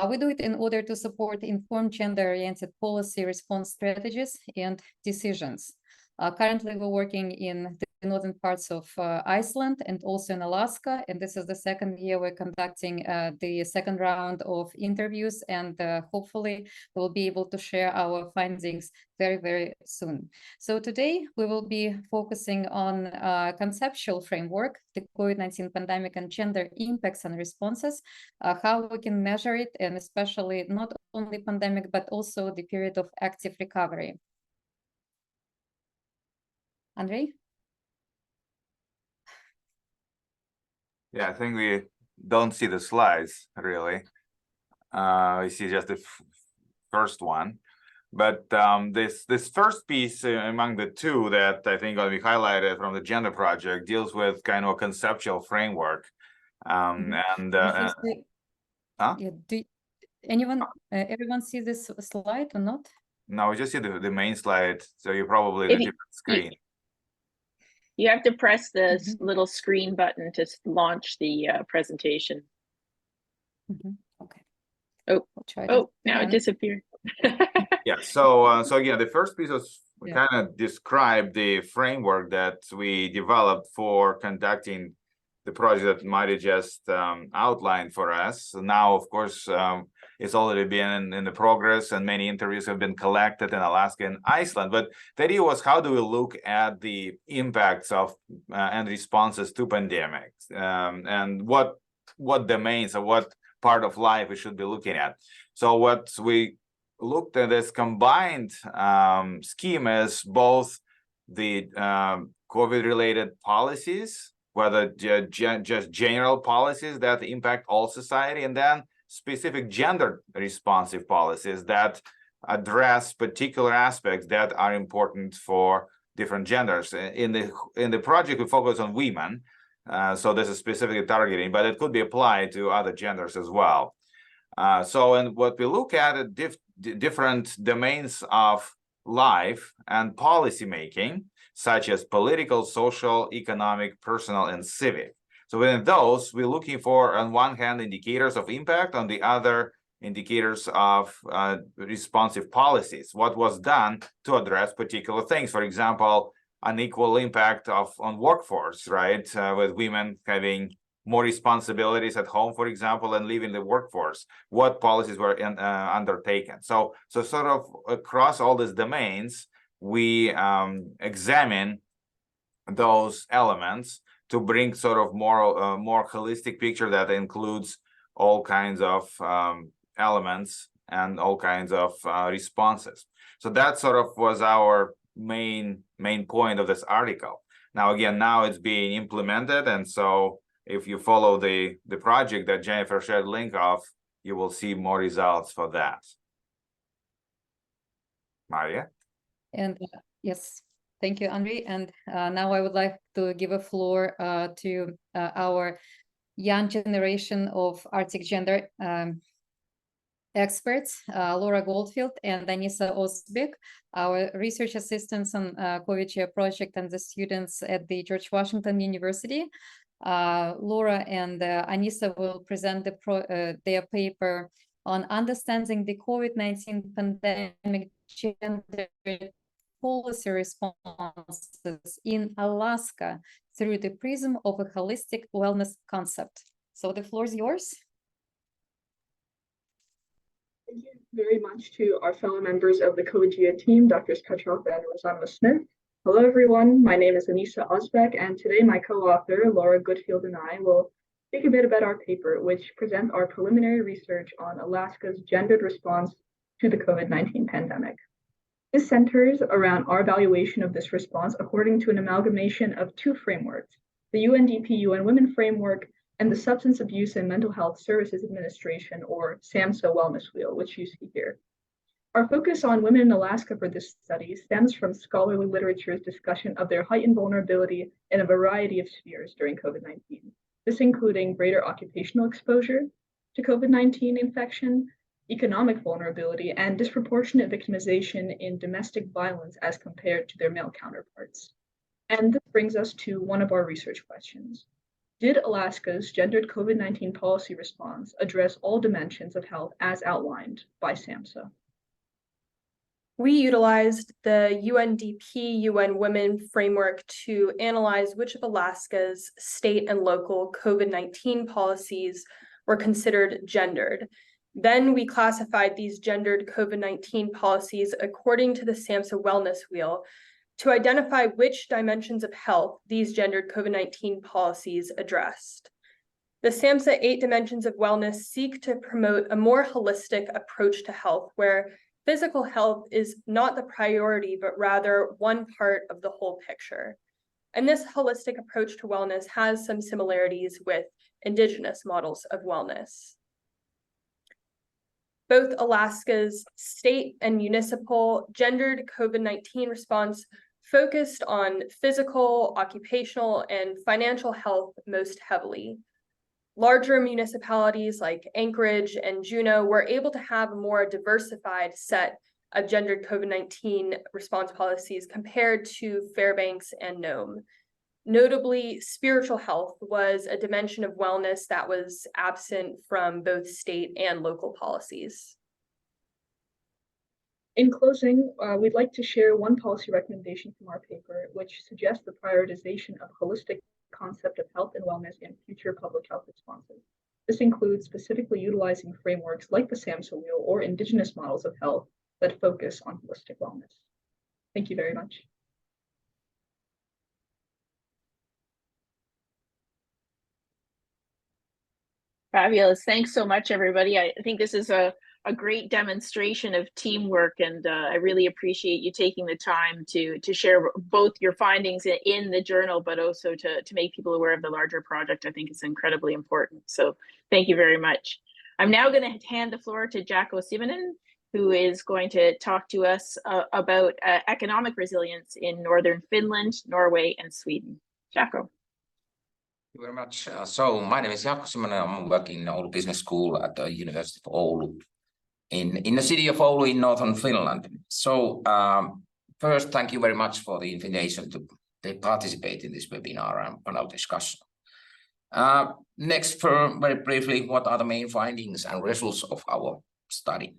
We do it in order to support informed gender-oriented policy response strategies and decisions. Currently, we're working in northern parts of Iceland and also in Alaska. And this is the second year we're conducting the second round of interviews, and hopefully we'll be able to share our findings very, very soon. So today we will be focusing on conceptual framework, the COVID-19 pandemic and gender impacts and responses, how we can measure it, and especially not only pandemic, but also the period of active recovery. Andrei? Yeah, I think we don't see the slides really. We see just the first one. But this first piece among the two that I think will be highlighted from the Gender Project deals with kind of a conceptual framework. Yeah, do everyone see this slide or not? No, we just see the main slide, so you're probably in a different screen. You have to press the little screen button to launch the presentation. Okay. Oh, now it disappeared. Yeah, so again, the first piece was kind of describe the framework that we developed for conducting the project that Mari just outlined for us. Now, of course, it's already been in the progress, and many interviews have been collected in Alaska and Iceland. But the idea was, how do we look at the impacts of and responses to pandemics, and what domains or what part of life we should be looking at? So what we looked at this combined scheme is both the COVID-related policies, whether just general policies that impact all society, and then specific gender responsive policies that address particular aspects that are important for different genders. In the project, we focus on women, so this is specifically targeting, but it could be applied to other genders as well. And what we look at are different domains of life and policy making, such as political, social, economic, personal, and civic. So within those, we're looking for, on one hand, indicators of impact, on the other, indicators of responsive policies. What was done to address particular things? For example, unequal impact on workforce, right? With women having more responsibilities at home, for example, and leaving the workforce. What policies were undertaken? So sort of across all these domains, we examine those elements to bring sort of more holistic picture that includes all kinds of elements and all kinds of responses. So that sort of was our main point of this article. Now, again, now it's being implemented, and so if you follow the project that Jennifer shared link of, you will see more results for that. Maria? And yes, thank you, Andrei. And now I would like to give a floor to our young generation of Arctic gender experts, Laura Goldfield and Anissa Osbeck, our research assistants on COVID project and the students at the George Washington University. Laura and Anissa will present their paper on understanding the COVID-19 pandemic gender policy responses in Alaska through the prism of a holistic wellness concept. So the floor is yours. Thank you very much to our fellow members of the COGIA team, Drs. Petrov and Rosanna Smith. Hello, everyone. My name is Anissa Osbeck, and today my co-author, Laura Goodfield, and I will speak a bit about our paper, which presents our preliminary research on Alaska's gendered response to the COVID-19 pandemic. This centers around our evaluation of this response according to an amalgamation of two frameworks, the UNDP UN Women Framework and the Substance Abuse and Mental Health Services Administration, or SAMHSA Wellness Wheel, which you see here. Our focus on women in Alaska for this study stems from scholarly literature's discussion of their heightened vulnerability in a variety of spheres during COVID-19, this including greater occupational exposure to COVID-19 infection, economic vulnerability, and disproportionate victimization in domestic violence as compared to their male counterparts. And this brings us to one of our research questions. Did Alaska's gendered COVID-19 policy response address all dimensions of health as outlined by SAMHSA? We utilized the UNDP UN Women framework to analyze which of Alaska's state and local COVID-19 policies were considered gendered. Then we classified these gendered COVID-19 policies according to the SAMHSA Wellness Wheel to identify which dimensions of health these gendered COVID-19 policies addressed. The SAMHSA 8 Dimensions of Wellness seek to promote a more holistic approach to health, where physical health is not the priority, but rather one part of the whole picture. And this holistic approach to wellness has some similarities with Indigenous models of wellness. Both Alaska's state and municipal gendered COVID-19 response focused on physical, occupational, and financial health most heavily. Larger municipalities like Anchorage and Juneau were able to have a more diversified set of gendered COVID-19 response policies compared to Fairbanks and Nome. Notably, spiritual health was a dimension of wellness that was absent from both state and local policies. In closing, we'd like to share one policy recommendation from our paper, which suggests the prioritization of holistic concept of health and wellness in future public health responses. This includes specifically utilizing frameworks like the SAMHSA Wheel or Indigenous models of health that focus on holistic wellness. Thank you very much. Fabulous. Thanks so much, everybody. I think this is a great demonstration of teamwork, and I really appreciate you taking the time to share both your findings in the journal, but also to make people aware of the larger project. I think it's incredibly important. So thank you very much. I'm now going to hand the floor to Jacko Simonen, who is going to talk to us about economic resilience in Northern Finland, Norway, and Sweden. Jacko. Thank you very much. So my name is Jaakko Simonen. I'm working in Oulu Business School at the University of Oulu in the city of Oulu in northern Finland. So first, thank you very much for the invitation to participate in this webinar and panel discussion. Next, very briefly, what are the main findings and results of our study?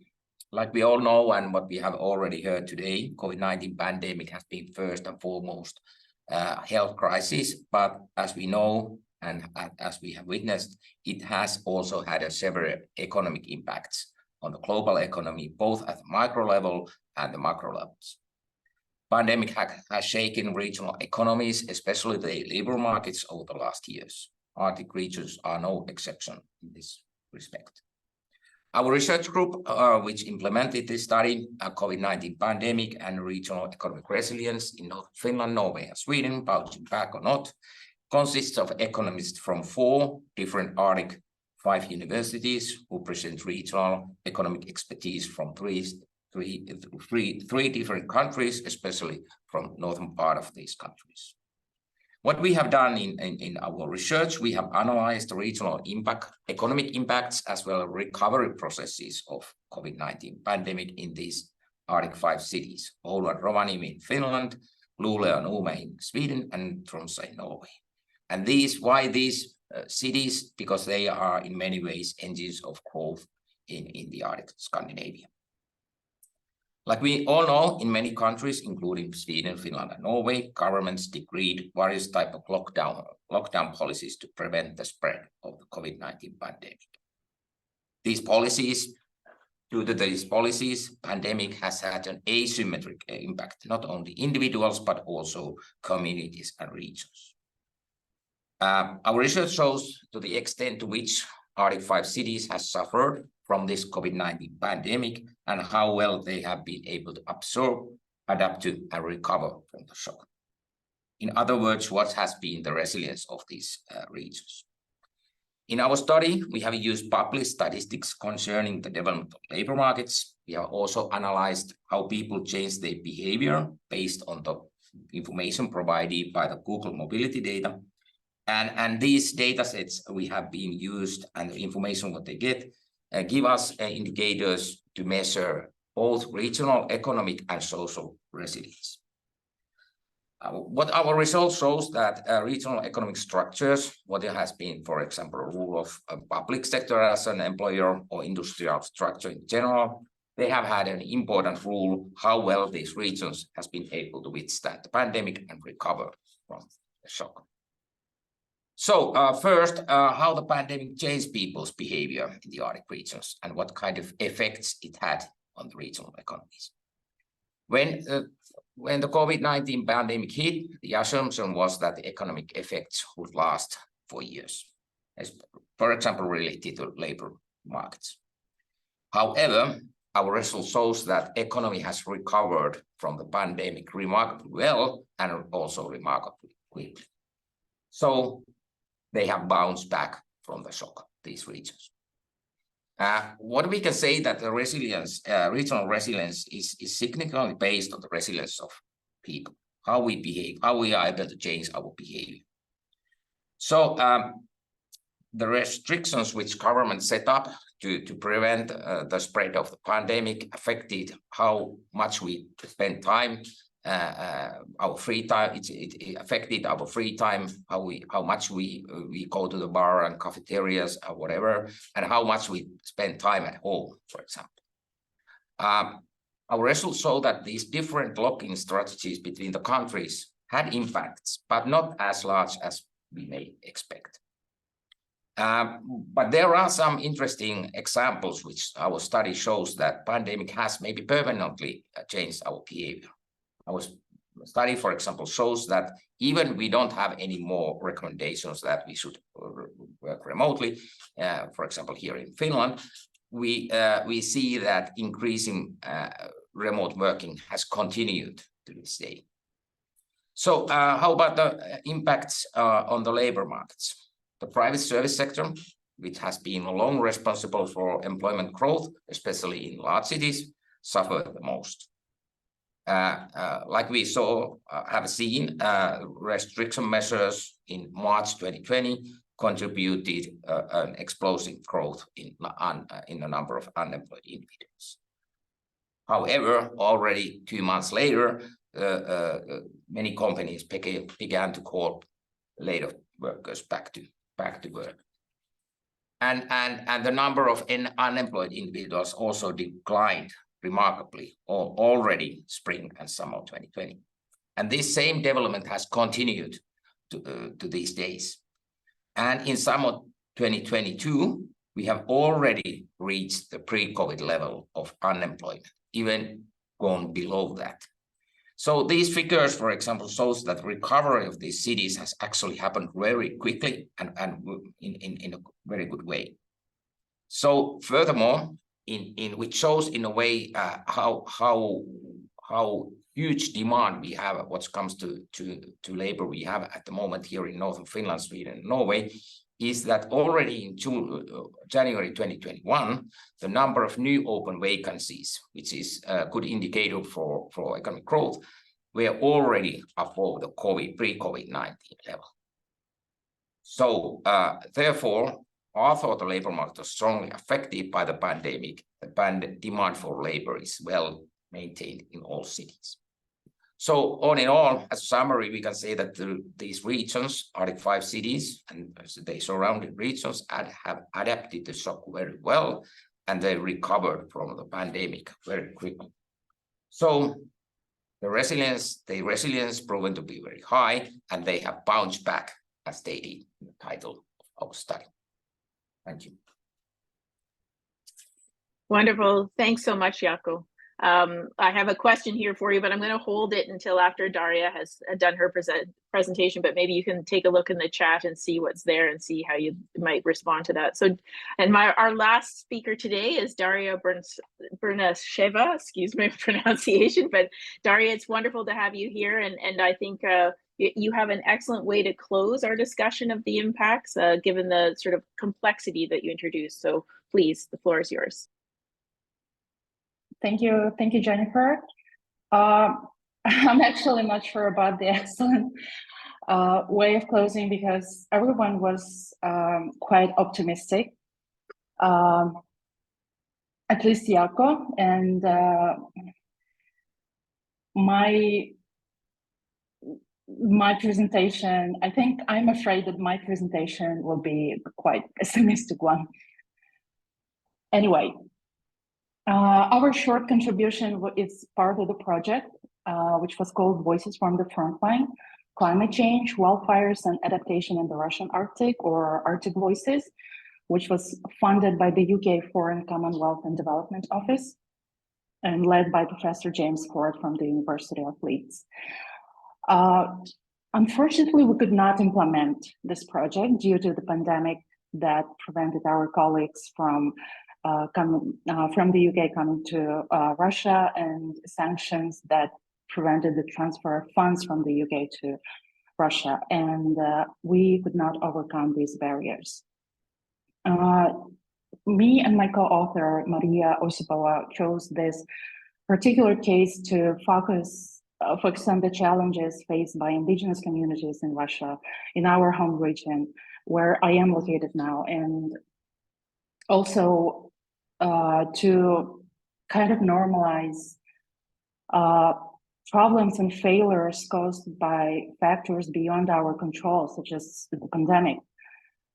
Like we all know, and what we have already heard today, COVID-19 pandemic has been first and foremost health crisis, but as we know and as we have witnessed, it has also had several economic impacts on the global economy, both at the micro level and the macro levels. Pandemic has shaken regional economies, especially the labor markets over the last years. Arctic regions are no exception in this respect. Our research group, which implemented this study, COVID-19 pandemic and regional economic resilience in North Finland, Norway, and Sweden, vouching back or not, consists of economists from 4 different Arctic 5 universities who present regional economic expertise from three different countries, especially from northern part of these countries. What we have done in our research, we have analyzed the regional economic impacts as well as recovery processes of COVID-19 pandemic in these Arctic 5 cities, Oulu and Rovaniemi in Finland, Luleå and Umeå in Sweden, and Tromsø in Norway. And why these cities? Because they are in many ways engines of growth in the Arctic Scandinavia. Like we all know, in many countries, including Sweden, Finland, and Norway, governments decreed various types of lockdown policies to prevent the spread of the COVID-19 pandemic. Due to these policies, pandemic has had an asymmetric impact, not only individuals, but also communities and regions. Our research shows to the extent to which Arctic 5 cities have suffered from this COVID-19 pandemic and how well they have been able to absorb, adapt to, and recover from the shock. In other words, what has been the resilience of these regions? In our study, we have used published statistics concerning the development of labor markets. We have also analyzed how people change their behavior based on the information provided by the Google mobility data. And these data sets we have been used and the information what they get give us indicators to measure both regional economic and social resilience. What our results shows that regional economic structures, what there has been, for example, a rule of a public sector as an employer or industrial structure in general, they have had an important role how well these regions has been able to withstand the pandemic and recover from the shock. So first, how the pandemic changed people's behavior in the Arctic regions and what kind of effects it had on the regional economies. When the COVID-19 pandemic hit, the assumption was that the economic effects would last for years, as, for example, related to labor markets. However, our result shows that economy has recovered from the pandemic remarkably well and also remarkably quickly. So they have bounced back from the shock, these regions. What we can say that the resilience, regional resilience is significantly based on the resilience of people, how we behave, how we are able to change our behavior. So the restrictions which government set up to prevent the spread of the pandemic affected how much we spend time, our free time. It affected our free time, how much we go to the bar and cafeterias or whatever, and how much we spend time at home, for example. Our results show that these different locking strategies between the countries had impacts, but not as large as we may expect. But there are some interesting examples which our study shows that pandemic has maybe permanently changed our behavior. Our study, for example, shows that even we don't have any more recommendations that we should work remotely, for example, here in Finland, we see that increasing remote working has continued to this day. So how about the impacts on the labor markets? The private service sector, which has been long responsible for employment growth, especially in large cities, suffered the most. Like we have seen, restriction measures in March 2020 contributed an explosive growth in the number of unemployed individuals. However, already 2 months later, many companies began to call laid off workers back to work. And the number of unemployed individuals also declined remarkably already spring and summer 2020. And this same development has continued to these days. And in summer 2022, we have already reached the pre-COVID level of unemployment, even gone below that. So these figures, for example, shows that recovery of these cities has actually happened very quickly and in a very good way. So furthermore, which shows in a way how huge demand we have what comes to labor we have at the moment here in northern Finland, Sweden, and Norway, is that already in January 2021, the number of new open vacancies, which is a good indicator for economic growth, were already above the pre-COVID-19 level. So therefore, although the labor market was strongly affected by the pandemic, the demand for labor is well maintained in all cities. So all in all, as a summary, we can say that these regions, Arctic 5 cities and the surrounding regions, have adapted to shock very well, and they recovered from the pandemic very quickly. So the resilience proven to be very high, and they have bounced back, as stated in the title of our study. Thank you. Wonderful. Thanks so much, Jaakko. I have a question here for you, but I'm going to hold it until after Daria has done her presentation, but maybe you can take a look in the chat and see what's there and see how you might respond to that. So, and our last speaker today is Daria Brunasheva, excuse my pronunciation, but Daria, it's wonderful to have you here. And I think you have an excellent way to close our discussion of the impacts, given the sort of complexity that you introduced. So please, the floor is yours. Thank you, Jennifer. I'm actually not sure about the excellent way of closing because everyone was quite optimistic, at least Jaakko, and my presentation, I think I'm afraid that my presentation will be quite a pessimistic one. Anyway. Our short contribution is part of the project, which was called Voices from the Frontline, Climate Change, Wildfires and Adaptation in the Russian Arctic, or Arctic Voices, which was funded by the UK Foreign Commonwealth and Development Office and led by Professor James Ford from the University of Leeds. Unfortunately, we could not implement this project due to the pandemic that prevented our colleagues from the UK coming to Russia, and sanctions that prevented the transfer of funds from the UK to Russia, and we could not overcome these barriers. Me and my co-author, Maria Osipova, chose this particular case to focus on the challenges faced by indigenous communities in Russia, in our home region, where I am located now, and also to kind of normalize problems and failures caused by factors beyond our control, such as the pandemic.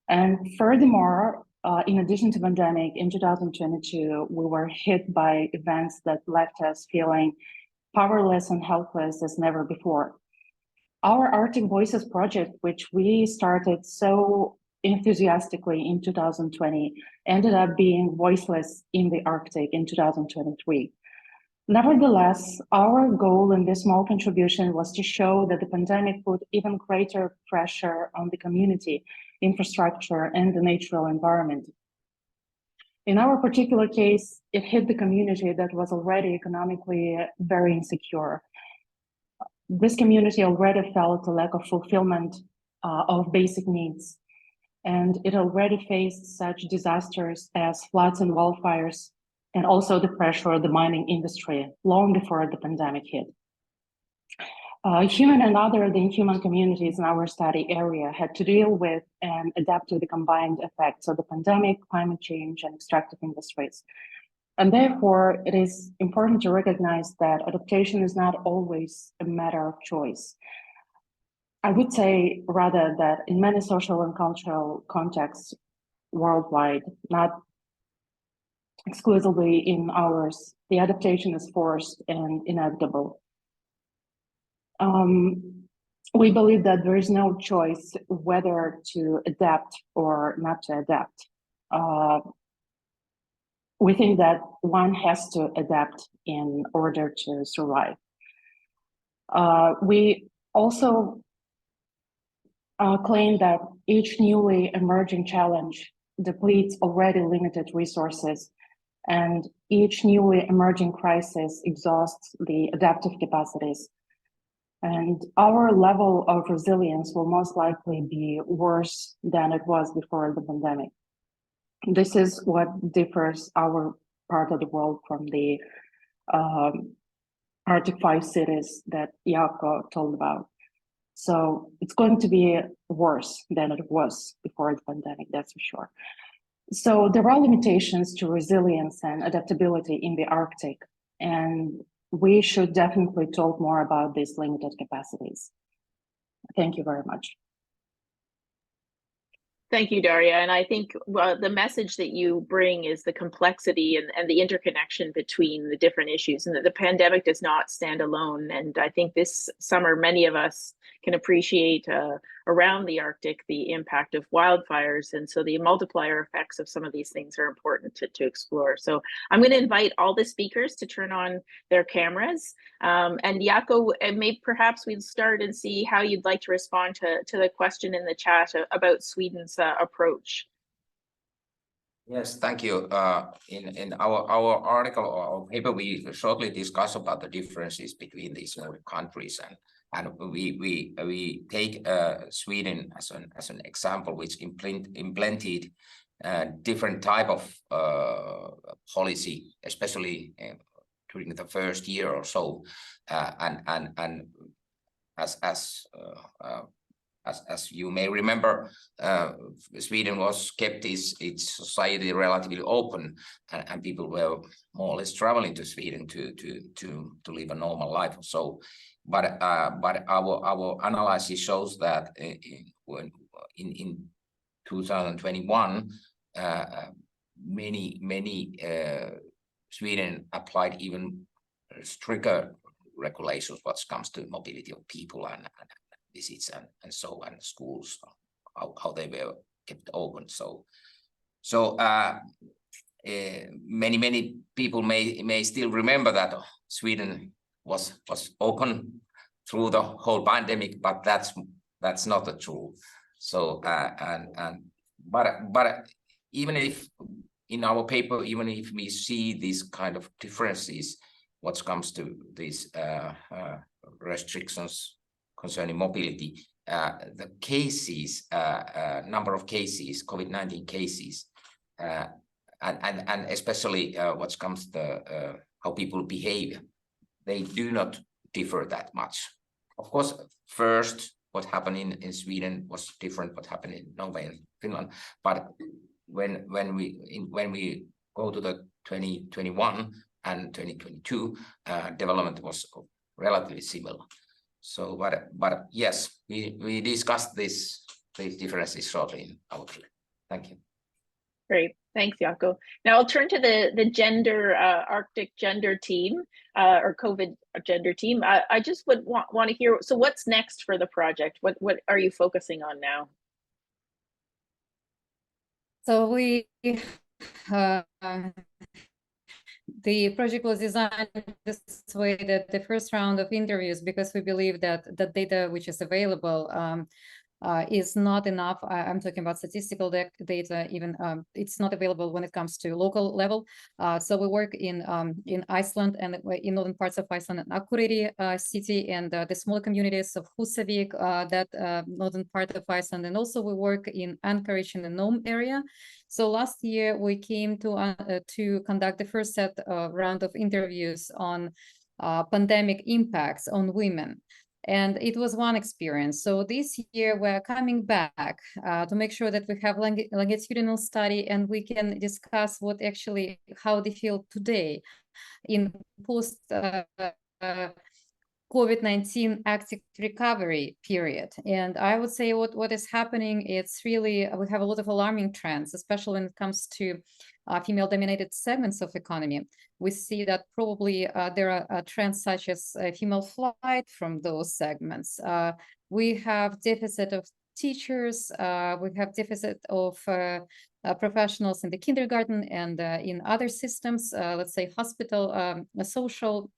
And furthermore, in addition to pandemic, in 2022, we were hit by events that left us feeling powerless and helpless as never before. Our Arctic Voices project, which we started so enthusiastically in 2020, ended up being voiceless in the Arctic in 2023. Nevertheless, our goal in this small contribution was to show that the pandemic put even greater pressure on the community, infrastructure, and the natural environment. In our particular case, it hit the community that was already economically very insecure. This community already felt a lack of fulfillment of basic needs, and it already faced such disasters as floods and wildfires, and also the pressure of the mining industry long before the pandemic hit. Human and other than human communities in our study area had to deal with and adapt to the combined effects of the pandemic, climate change, and extractive industries. And therefore, it is important to recognize that adaptation is not always a matter of choice. I would say rather that in many social and cultural contexts worldwide, not exclusively in ours, the adaptation is forced and inevitable. We believe that there is no choice whether to adapt or not to adapt. We think that one has to adapt in order to survive. We also claim that each newly emerging challenge depletes already limited resources, and each newly emerging crisis exhausts the adaptive capacities. And our level of resilience will most likely be worse than it was before the pandemic. This is what differs our part of the world from the Arctic 5 cities that Jaakko told about. So it's going to be worse than it was before the pandemic, that's for sure. So there are limitations to resilience and adaptability in the Arctic, and we should definitely talk more about these limited capacities. Thank you very much. Thank you, Daria. And I think the message that you bring is the complexity and the interconnection between the different issues, and that the pandemic does not stand alone. And I think this summer, many of us can appreciate around the Arctic the impact of wildfires. And so the multiplier effects of some of these things are important to explore. So I'm going to invite all the speakers to turn on their cameras. And Jaakko, perhaps we'd start and see how you'd like to respond to the question in the chat about Sweden's approach. Yes, thank you. In our article or paper, we shortly discuss about the differences between these countries, and we take Sweden as an example, which implemented different type of policy, especially during the first year or so, and as you may remember, Sweden was kept its society relatively open, and people were more or less traveling to Sweden to live a normal life. So, but our analysis shows that in 2021, many Sweden applied even stricter regulations what comes to mobility of people and visits and so on, schools, how they were kept open. So many people may still remember that Sweden was open through the whole pandemic, but that's not the truth. So but even if in our paper, even if we see these kind of differences, what comes to these restrictions concerning mobility, the cases, number of cases, COVID-19 cases, and especially what comes to how people behave, they do not differ that much. Of course, first, what happened in Sweden was different what happened in Norway and Finland, but when we go to the 2021 and 2022, development was relatively similar. So, but yes, we discussed these differences shortly in our group. Thank you. Great, thanks, Jaakko. Now I'll turn to the gender Arctic gender team or COVID gender team. I just would want to hear. So, what's next for the project? What are you focusing on now? So we the project was designed this way that the first round of interviews, because we believe that the data which is available is not enough. I'm talking about statistical data, even it's not available when it comes to local level. So we work in Iceland and in northern parts of Iceland, and Akureyri city, and the small communities of Húsavík, that northern part of Iceland, and also we work in Anchorage in the Nome area. So last year we came to conduct the first round of interviews on pandemic impacts on women. And it was one experience. So this year we're coming back to make sure that we have longitudinal study and we can discuss what actually, how they feel today in post COVID-19 active recovery period. And I would say what is happening, it's really, we have a lot of alarming trends, especially when it comes to female-dominated segments of economy. We see that probably there are trends such as female flight from those segments. We have deficit of teachers, we have deficit of professionals in the kindergarten and in other systems, let's say hospital, social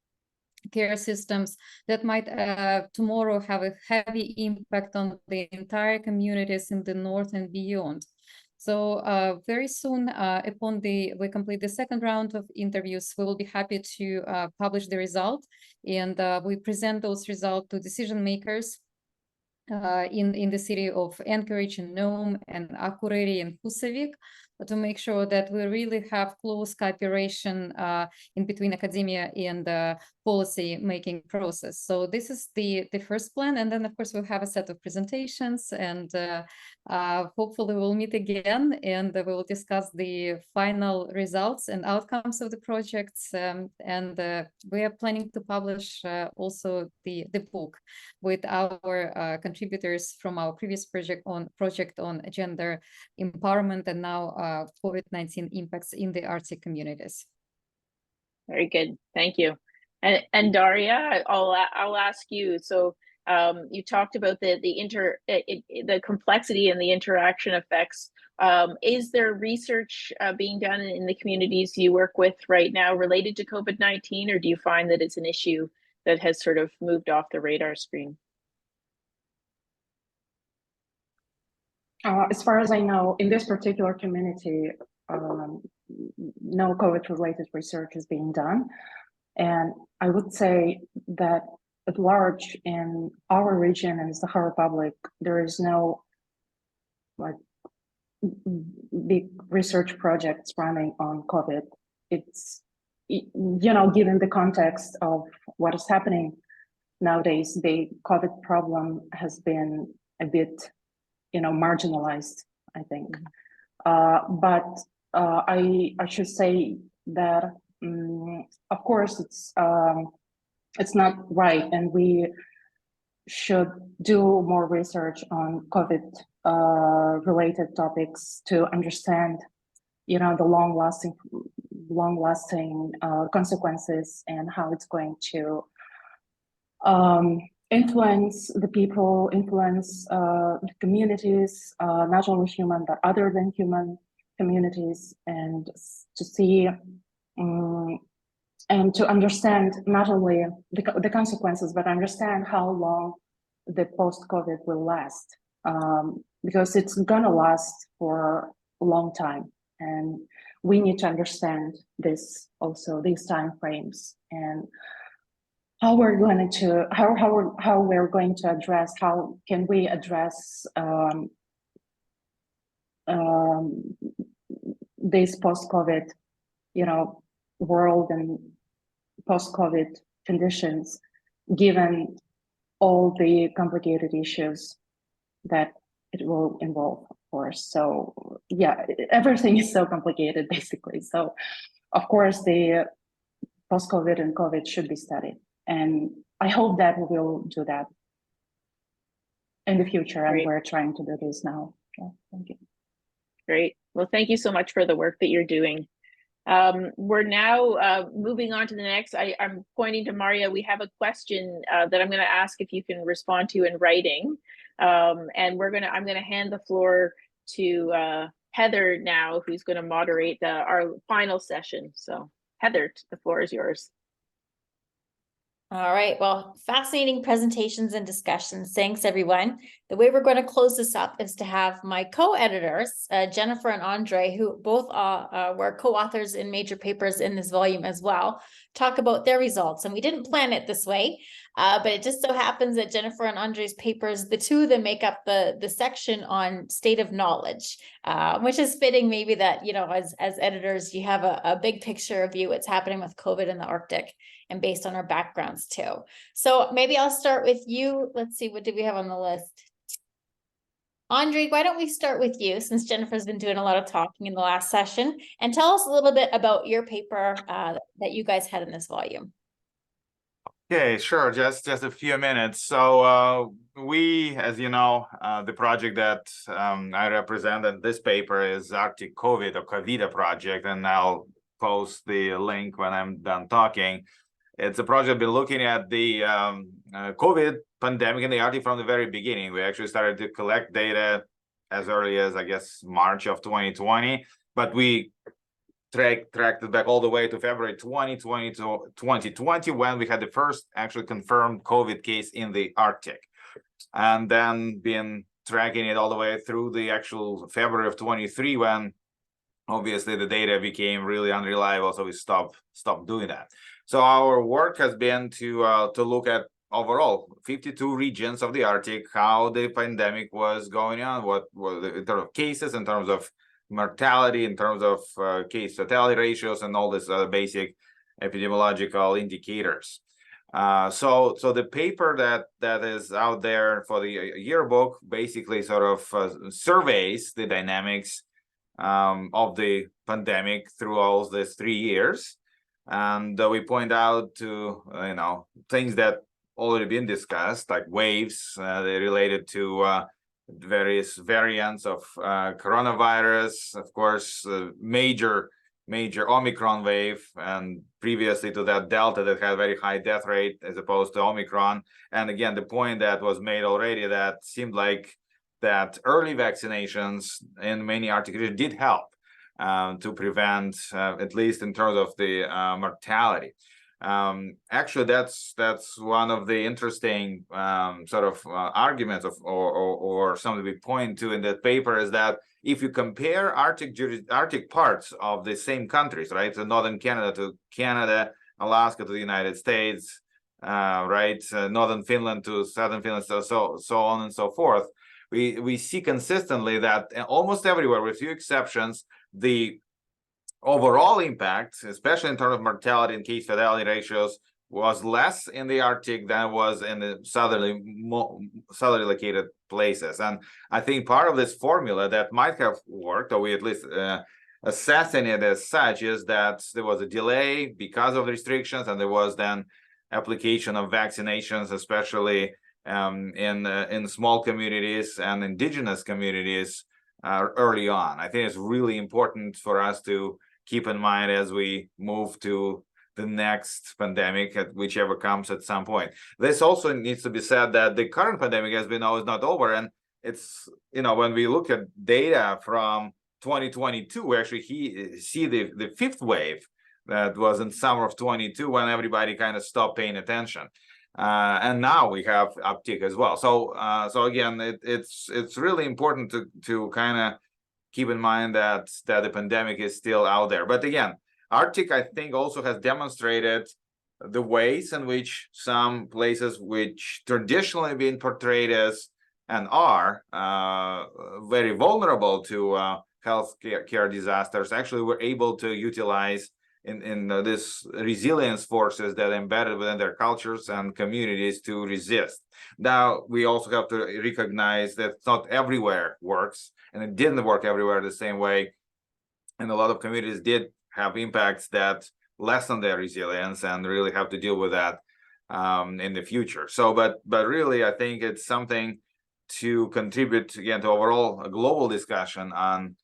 care systems that might tomorrow have a heavy impact on the entire communities in the north and beyond. So very soon, upon we complete the second round of interviews, we will be happy to publish the result, and we present those results to decision makers in the city of Anchorage and Nome and Akureyri and Húsavík, to make sure that we really have close cooperation in between academia and the policy making process. So this is the first plan, and then of course we'll have a set of presentations, and hopefully we'll meet again and we will discuss the final results and outcomes of the projects, and we are planning to publish also the book with our contributors from our previous project on gender empowerment and now COVID-19 impacts in the Arctic communities. Very good, thank you. And Daria, I'll ask you. So you talked about the complexity and the interaction effects. Is there research being done in the communities you work with right now related to COVID-19, or do you find that it's an issue that has sort of moved off the radar screen? As far as I know, in this particular community, no COVID-related research is being done. And I would say that at large in our region and the Sakha Republic, there is no like big research projects running on COVID. It's, you know, given the context of what is happening nowadays, the COVID problem has been a bit, you know, marginalized, I think. But I should say that, of course, it's not right, and we should do more research on COVID related topics to understand, you know, the long-lasting long-lasting consequences and how it's going to influence the people, influence the communities, not only human, but other than human communities, and to see and to understand not only the consequences, but understand how long the post-COVID will last, because it's gonna last for a long time. And we need to understand this also, these time frames, and how we're going to address, how can we address this post-COVID, world and post-COVID conditions, given all the complicated issues that it will involve, of course. So yeah, everything is so complicated, basically. So of course, the post-COVID and COVID should be studied. And I hope that we will do that in the future. Great. And we're trying to do this now. Yeah, thank you. Great. Well, thank you so much for the work that you're doing. We're now moving on to the next. I'm pointing to Maria. We have a question that I'm going to ask if you can respond to in writing. And I'm going to hand the floor to Heather now, who's going to moderate our final session. So Heather, the floor is yours. All right, well, fascinating presentations and discussions. Thanks, everyone. The way we're going to close this up is to have my co-editors, Jennifer and Andre, who both were co-authors in major papers in this volume as well, talk about their results. And we didn't plan it this way, but it just so happens that Jennifer and Andre's papers, the two of them make up the section on state of knowledge, which is fitting maybe that, as editors, you have a big picture of what's happening with COVID in the Arctic, and based on our backgrounds too. So maybe I'll start with you. Let's see, what do we have on the list? Andre, why don't we start with you, since Jennifer's been doing a lot of talking in the last session, and tell us a little bit about your paper that you guys had in this volume. Okay, sure. Just a few minutes. So we, as you know, the project that I represent in this paper is Arctic COVID, or COVIDA project, and I'll post the link when I'm done talking. It's a project been looking at the COVID pandemic in the Arctic from the very beginning. We actually started to collect data as early as, I guess, March of 2020, but we tracked it back all the way to February 2020, when we had the first actually confirmed COVID case in the Arctic, and then been tracking it all the way through the actual February of 23, when obviously the data became really unreliable, so we stopped doing that. So our work has been to look at overall 52 regions of the Arctic, how the pandemic was going on, what were the in terms of cases, in terms of mortality, in terms of case fatality ratios, and all this basic epidemiological indicators. So the paper that is out there for the yearbook basically sort of surveys the dynamics of the pandemic through all these 3 years. And we point out to, things that already been discussed, like waves related to various variants of coronavirus, of course, major Omicron wave, and previously to that Delta that had a very high death rate as opposed to Omicron. And again, the point that was made already, that seemed like that early vaccinations in many Arctic regions did help to prevent, at least in terms of the mortality. Actually, that's one of the interesting sort of arguments or something we point to in that paper, is that if you compare Arctic parts of the same countries, right, so northern Canada to Canada, Alaska to the United States, right, northern Finland to southern Finland, so on and so forth, we see consistently that almost everywhere, with few exceptions, the overall impact, especially in terms of mortality and case fatality ratios, was less in the Arctic than it was in the southerly located places. And I think part of this formula that might have worked, or we at least assessing it as such, is that there was a delay because of the restrictions, and there was then application of vaccinations, especially in small communities and indigenous communities early on. I think it's really important for us to keep in mind as we move to the next pandemic, at whichever comes at some point. This also needs to be said that the current pandemic, as we know, is not over. And it's, when we look at data from 2022, we actually see the fifth wave that was in summer of 22 when everybody kind of stopped paying attention. And now we have uptick as well. So again, it's really important to kind of keep in mind that the pandemic is still out there. But again, Arctic, I think, also has demonstrated the ways in which some places which traditionally been portrayed as and are very vulnerable to health care disasters actually were able to utilize in this resilience forces that embedded within their cultures and communities to resist. Now, we also have to recognize that not everywhere works, and it didn't work everywhere the same way. And a lot of communities did have impacts that lessen their resilience and really have to deal with that in the future. So, but really, I think it's something to contribute again to overall a global discussion on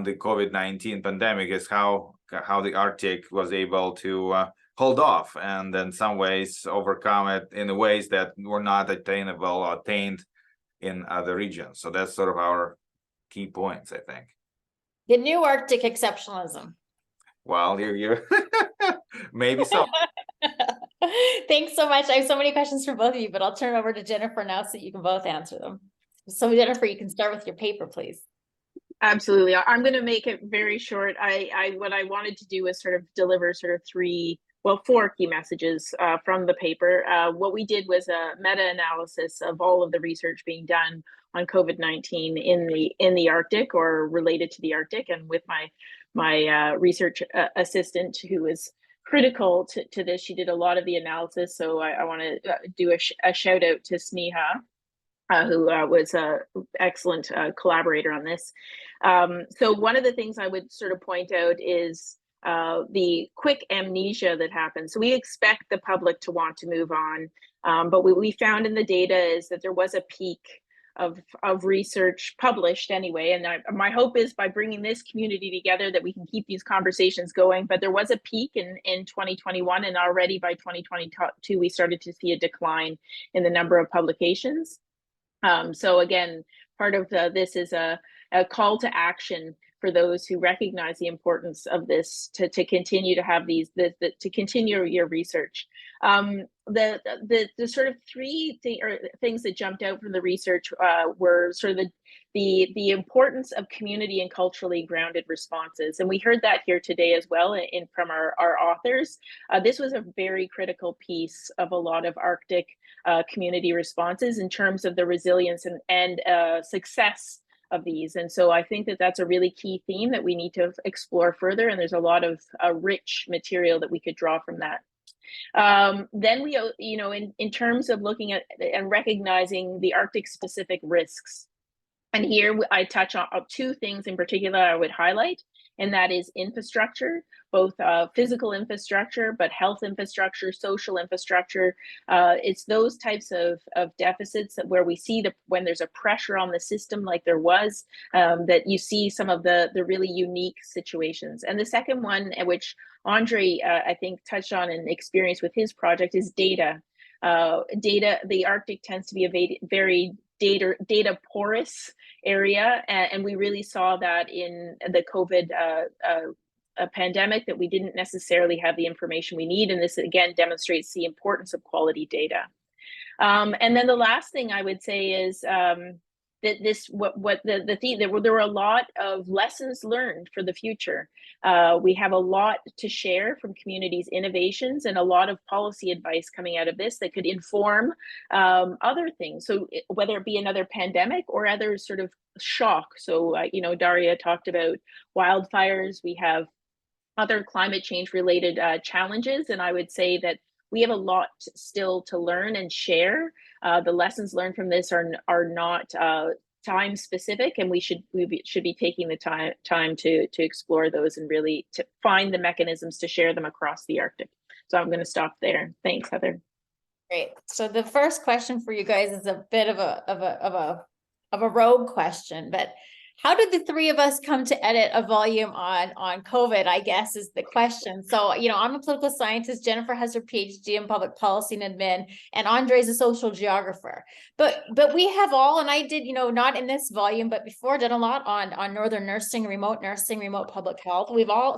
the COVID-19 pandemic, is how the Arctic was able to hold off and in some ways overcome it in ways that were not attainable or attained in other regions. So that's sort of our key points, I think. The new Arctic exceptionalism. Well, you maybe so. Thanks so much. I have so many questions for both of you, but I'll turn it over to Jennifer now so you can both answer them. So Jennifer, you can start with your paper, please. Absolutely. I'm going to make it very short. What I wanted to do was sort of deliver sort of four key messages from the paper. What we did was a meta-analysis of all of the research being done on COVID-19 in the Arctic or related to the Arctic, and with my research assistant, who was critical to this. She did a lot of the analysis. So I want to do a shout out to Sneha, who was an excellent collaborator on this. So one of the things I would sort of point out is the quick amnesia that happens. So we expect the public to want to move on, but what we found in the data is that there was a peak of research published anyway. And my hope is by bringing this community together that we can keep these conversations going. But there was a peak in 2021, and already by 2022, we started to see a decline in the number of publications. So again, part of this is a call to action for those who recognize the importance of this to continue to have to continue your research. The sort of three things that jumped out from the research were sort of the importance of community and culturally grounded responses, and we heard that here today as well from our authors. This was a very critical piece of a lot of Arctic community responses in terms of the resilience and success of these. And so I think that that's a really key theme that we need to explore further. And there's a lot of rich material that we could draw from that. Then we, in terms of looking at and recognizing the Arctic specific risks. And here I touch on two things in particular I would highlight, and that is infrastructure, both physical infrastructure, but health infrastructure, social infrastructure. It's those types of deficits that where we see when there's a pressure on the system like there was, that you see some of the really unique situations. And the second one, which Andre, I think, touched on and experienced with his project, is data. The Arctic tends to be a very data porous area, and we really saw that in the COVID pandemic, that we didn't necessarily have the information we need, and this again demonstrates the importance of quality data. And then the last thing I would say is that the theme, there were a lot of lessons learned for the future. We have a lot to share from communities' innovations and a lot of policy advice coming out of this that could inform other things. So whether it be another pandemic or other sort of shock. So, Daria talked about wildfires. We have other climate change related challenges. And I would say that we have a lot still to learn and share. The lessons learned from this are not time specific, and we should be taking the time to explore those and really to find the mechanisms to share them across the Arctic. So I'm going to stop there. Thanks, Heather. Great. So the first question for you guys is a bit of a rogue question, but How did the three of us come to edit a volume on COVID, I guess, is the question. So, I'm a political scientist. Jennifer has her PhD in public policy and admin, and Andre's a social geographer. But we have all, and I did, not in this volume, but before, done a lot on northern nursing, remote public health.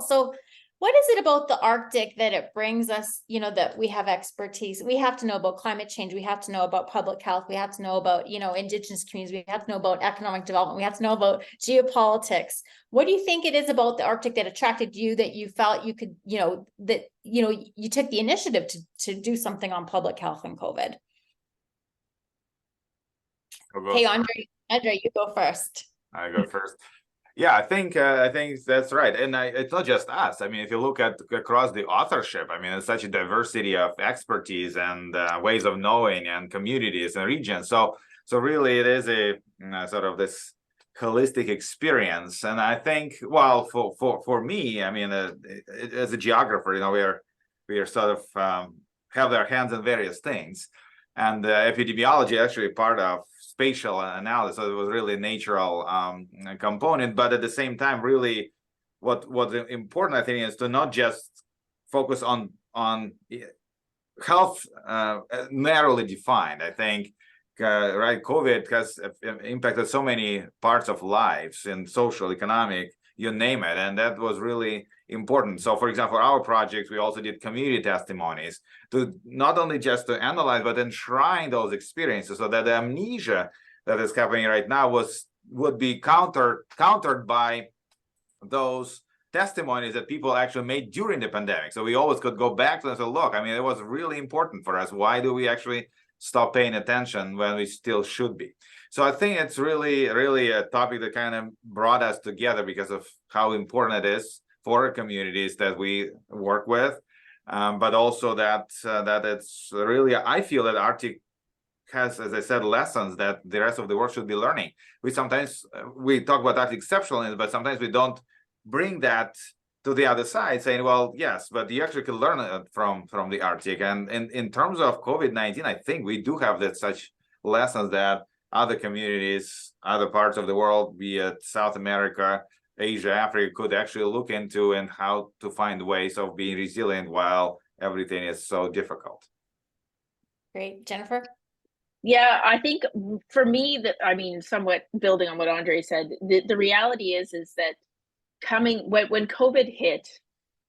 So what is it about the Arctic that it brings us, that we have expertise? We have to know about climate change. We have to know about public health. We have to know about, Indigenous communities. We have to know about economic development. We have to know about geopolitics. What do you think it is about the Arctic that attracted you, that you felt you could, you took the initiative to do something on public health and COVID? Hey, Andre, you go first. I go first. Yeah, I think that's right, and it's not just us. I mean, if you look at across the authorship, I mean, it's such a diversity of expertise and ways of knowing and communities and regions. So really, it is a sort of this holistic experience. And I think, well, for me, I mean, as a geographer, we are sort of have our hands in various things, and epidemiology actually part of spatial analysis. So it was really a natural component, but at the same time, really, what's important, I think, is to not just focus on health narrowly defined. I think right, COVID has impacted so many parts of lives in social, economic, you name it, and that was really important. So, for example, our project, we also did community testimonies to not only just to analyze, but enshrine those experiences, so that the amnesia that is happening right now would be countered by those testimonies that people actually made during the pandemic. So we always could go back to them and say, look, I mean, it was really important for us. Why do we actually stop paying attention when we still should be? So I think it's really a topic that kind of brought us together because of how important it is for communities that we work with, but also that it's really, I feel that Arctic has, as I said, lessons that the rest of the world should be learning. We talk about Arctic exceptionalism, but sometimes we don't bring that to the other side, saying, well, yes, but you actually can learn from the Arctic. And in terms of COVID-19, I think we do have such lessons that other communities, other parts of the world, be it South America, Asia, Africa, could actually look into, and how to find ways of being resilient while everything is so difficult. Great. Jennifer? Yeah, I think for me, somewhat building on what Andre said, the reality is that when COVID hit,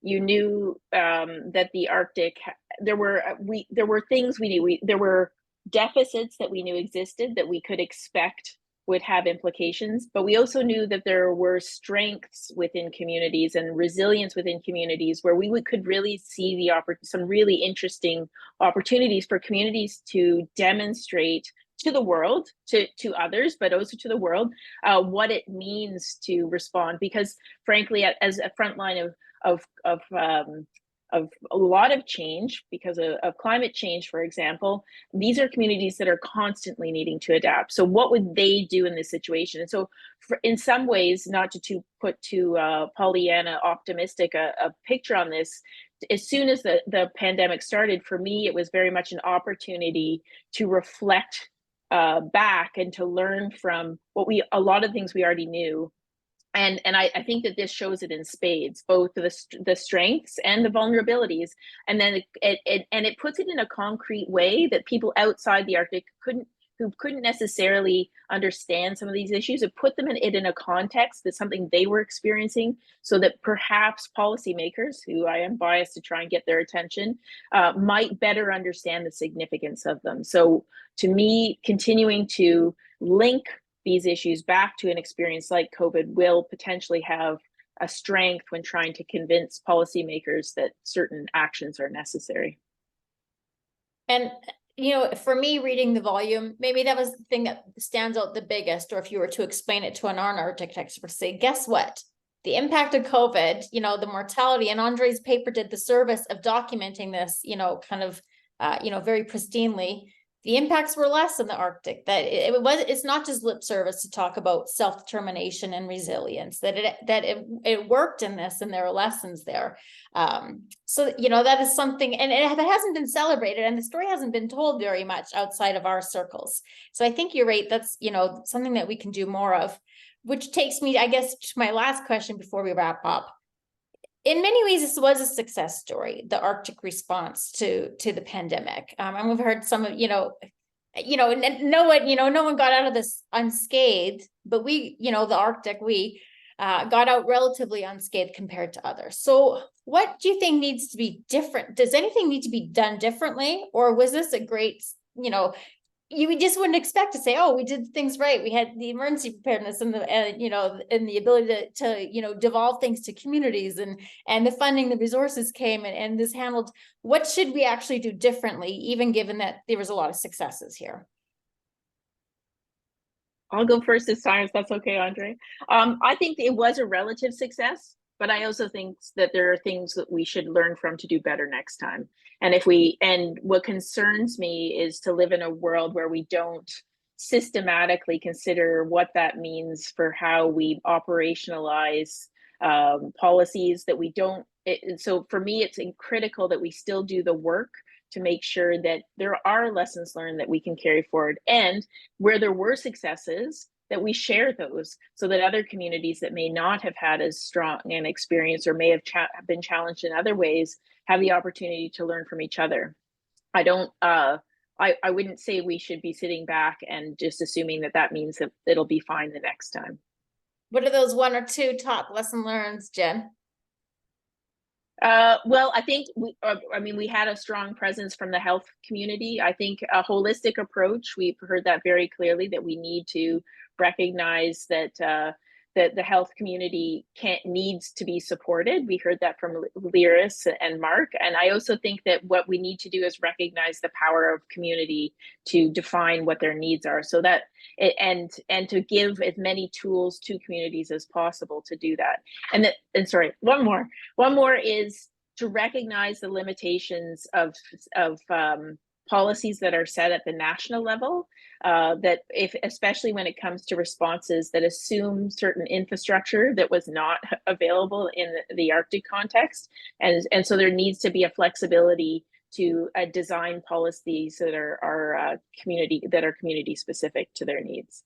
you knew that the Arctic, there were things we knew. There were deficits that we knew existed that we could expect would have implications, but we also knew that there were strengths within communities and resilience within communities where could really see some really interesting opportunities for communities to demonstrate to the world, to others, but also to the world, what it means to respond. Because frankly, as a front line of a lot of change, because of climate change, for example, these are communities that are constantly needing to adapt. So what would they do in this situation? And so in some ways, not to put too Pollyanna optimistic a picture on this, as soon as the pandemic started, for me, it was very much an opportunity to reflect back and to learn from a lot of things we already knew. And I think that this shows it in spades, both the strengths and the vulnerabilities. And then it puts it in a concrete way that people outside the Arctic who couldn't necessarily understand some of these issues. It put them in a context that's something they were experiencing, so that perhaps policymakers, who I am biased to try and get their attention, might better understand the significance of them. So to me, continuing to link these issues back to an experience like COVID will potentially have a strength when trying to convince policymakers that certain actions are necessary. And for me, reading the volume, maybe that was the thing that stands out the biggest. Or if you were to explain it to a non-Arctic expert, say, guess what? The impact of COVID, the mortality, and Andre's paper did the service of documenting this, kind of, very pristinely. The impacts were less in the Arctic. That it's not just lip service to talk about self-determination and resilience, that it worked in this, and there are lessons there. So that is something, and it hasn't been celebrated, and the story hasn't been told very much outside of our circles. So I think you're right. That's something that we can do more of. which takes me, I guess, to my last question before we wrap up. In many ways, this was a success story, the Arctic response to the pandemic. And we've heard some of, no one got out of this unscathed, but we, the Arctic, we got out relatively unscathed compared to others. So what do you think needs to be different? Does anything need to be done differently? Or was this a great, you just wouldn't expect to say, oh, we did things right. We had the emergency preparedness and the ability to devolve things to communities and the funding, the resources came and this handled. What should we actually do differently, even given that there was a lot of successes here? I'll go first this time, if that's okay, Andre. I think it was a relative success, but I also think that there are things that we should learn from to do better next time. And what concerns me is to live in a world where we don't systematically consider what that means for how we operationalize policies, that we don't. So for me, it's critical that we still do the work to make sure that there are lessons learned that we can carry forward, and where there were successes, that we share those so that other communities that may not have had as strong an experience or may have been challenged in other ways have the opportunity to learn from each other. I wouldn't say we should be sitting back and just assuming that means that it'll be fine the next time. What are those one or two top lesson learns, Jen? Well, I think we had a strong presence from the health community. I think a holistic approach, we've heard that very clearly, that we need to recognize that the health community needs to be supported. We heard that from Lyris and Mark. And I also think that what we need to do is recognize the power of community to define what their needs are, so that and to give as many tools to communities as possible to do that. And sorry, one more is to recognize the limitations of policies that are set at the national level, that especially when it comes to responses that assume certain infrastructure that was not available in the Arctic context. And so there needs to be a flexibility to design policies that are community specific to their needs.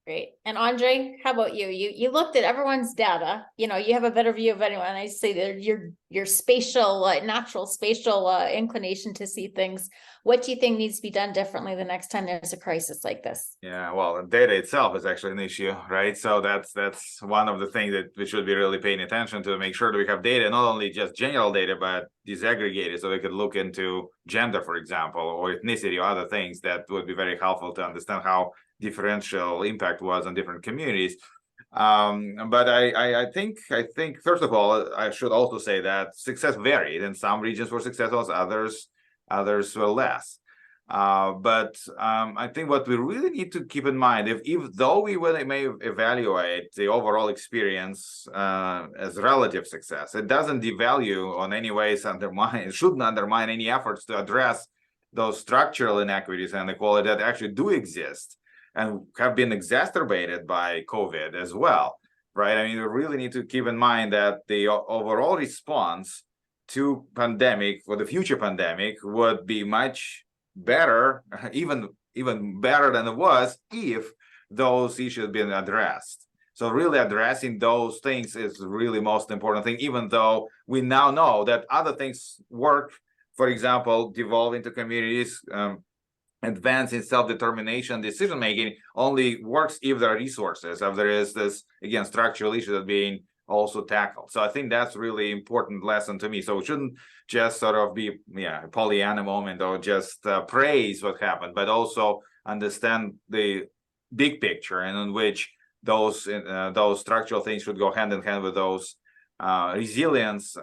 Great. And Andre, how about you? You looked at everyone's data. You have a better view of anyone. I say that your spatial, natural spatial inclination to see things. What do you think needs to be done differently the next time there's a crisis like this? Yeah, well, the data itself is actually an issue, right? So that's one of the things that we should be really paying attention to make sure that we have data, not only just general data, but disaggregated, so we could look into gender, for example, or ethnicity or other things that would be very helpful to understand how differential impact was on different communities. But I think first of all, I should also say that success varied. In some regions were successful, others were less. But I think what we really need to keep in mind, if though we may evaluate the overall experience as relative success, it doesn't devalue on any ways it shouldn't undermine any efforts to address those structural inequities and inequality that actually do exist and have been exacerbated by COVID as well, right? I mean, we really need to keep in mind that the overall response to pandemic or the future pandemic would be much better, even better than it was if those issues had been addressed. So really addressing those things is really most important thing, even though we now know that other things work. For example, devolving to communities, advance in self-determination, decision-making only works if there are resources, if there is this, again, structural issue that being also tackled. So I think that's really important lesson to me. So it shouldn't just sort of be a Pollyanna moment or just praise what happened, but also understand the big picture and in which those structural things should go hand in hand with those resilience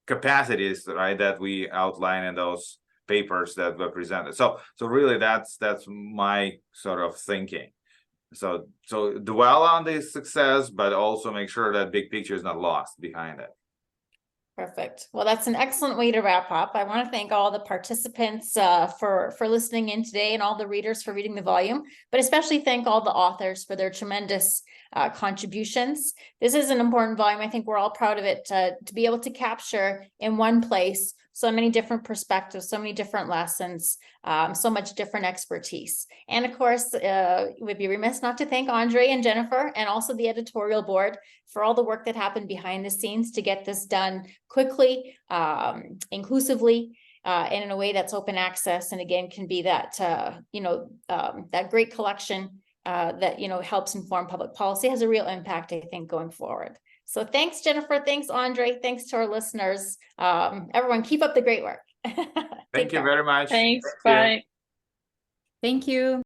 capacities, right, that we outline in those papers that were presented. So really that's my sort of thinking. So dwell on the success, but also make sure that big picture is not lost behind it. Perfect. Well, that's an excellent way to wrap up. I want to thank all the participants for listening in today and all the readers for reading the volume, but especially thank all the authors for their tremendous contributions. This is an important volume. I think we're all proud of it to be able to capture in one place so many different perspectives, so many different lessons, so much different expertise. And of course, we'd be remiss not to thank Andre and Jennifer and also the editorial board for all the work that happened behind the scenes to get this done quickly, inclusively, and in a way that's open access. And again, can be that, that great collection that, helps inform public policy, has a real impact, I think, going forward. So thanks, Jennifer. Thanks, Andre. Thanks to our listeners. Everyone, keep up the great work. Thank you very much. Thanks. Thank you. Bye. Thank you.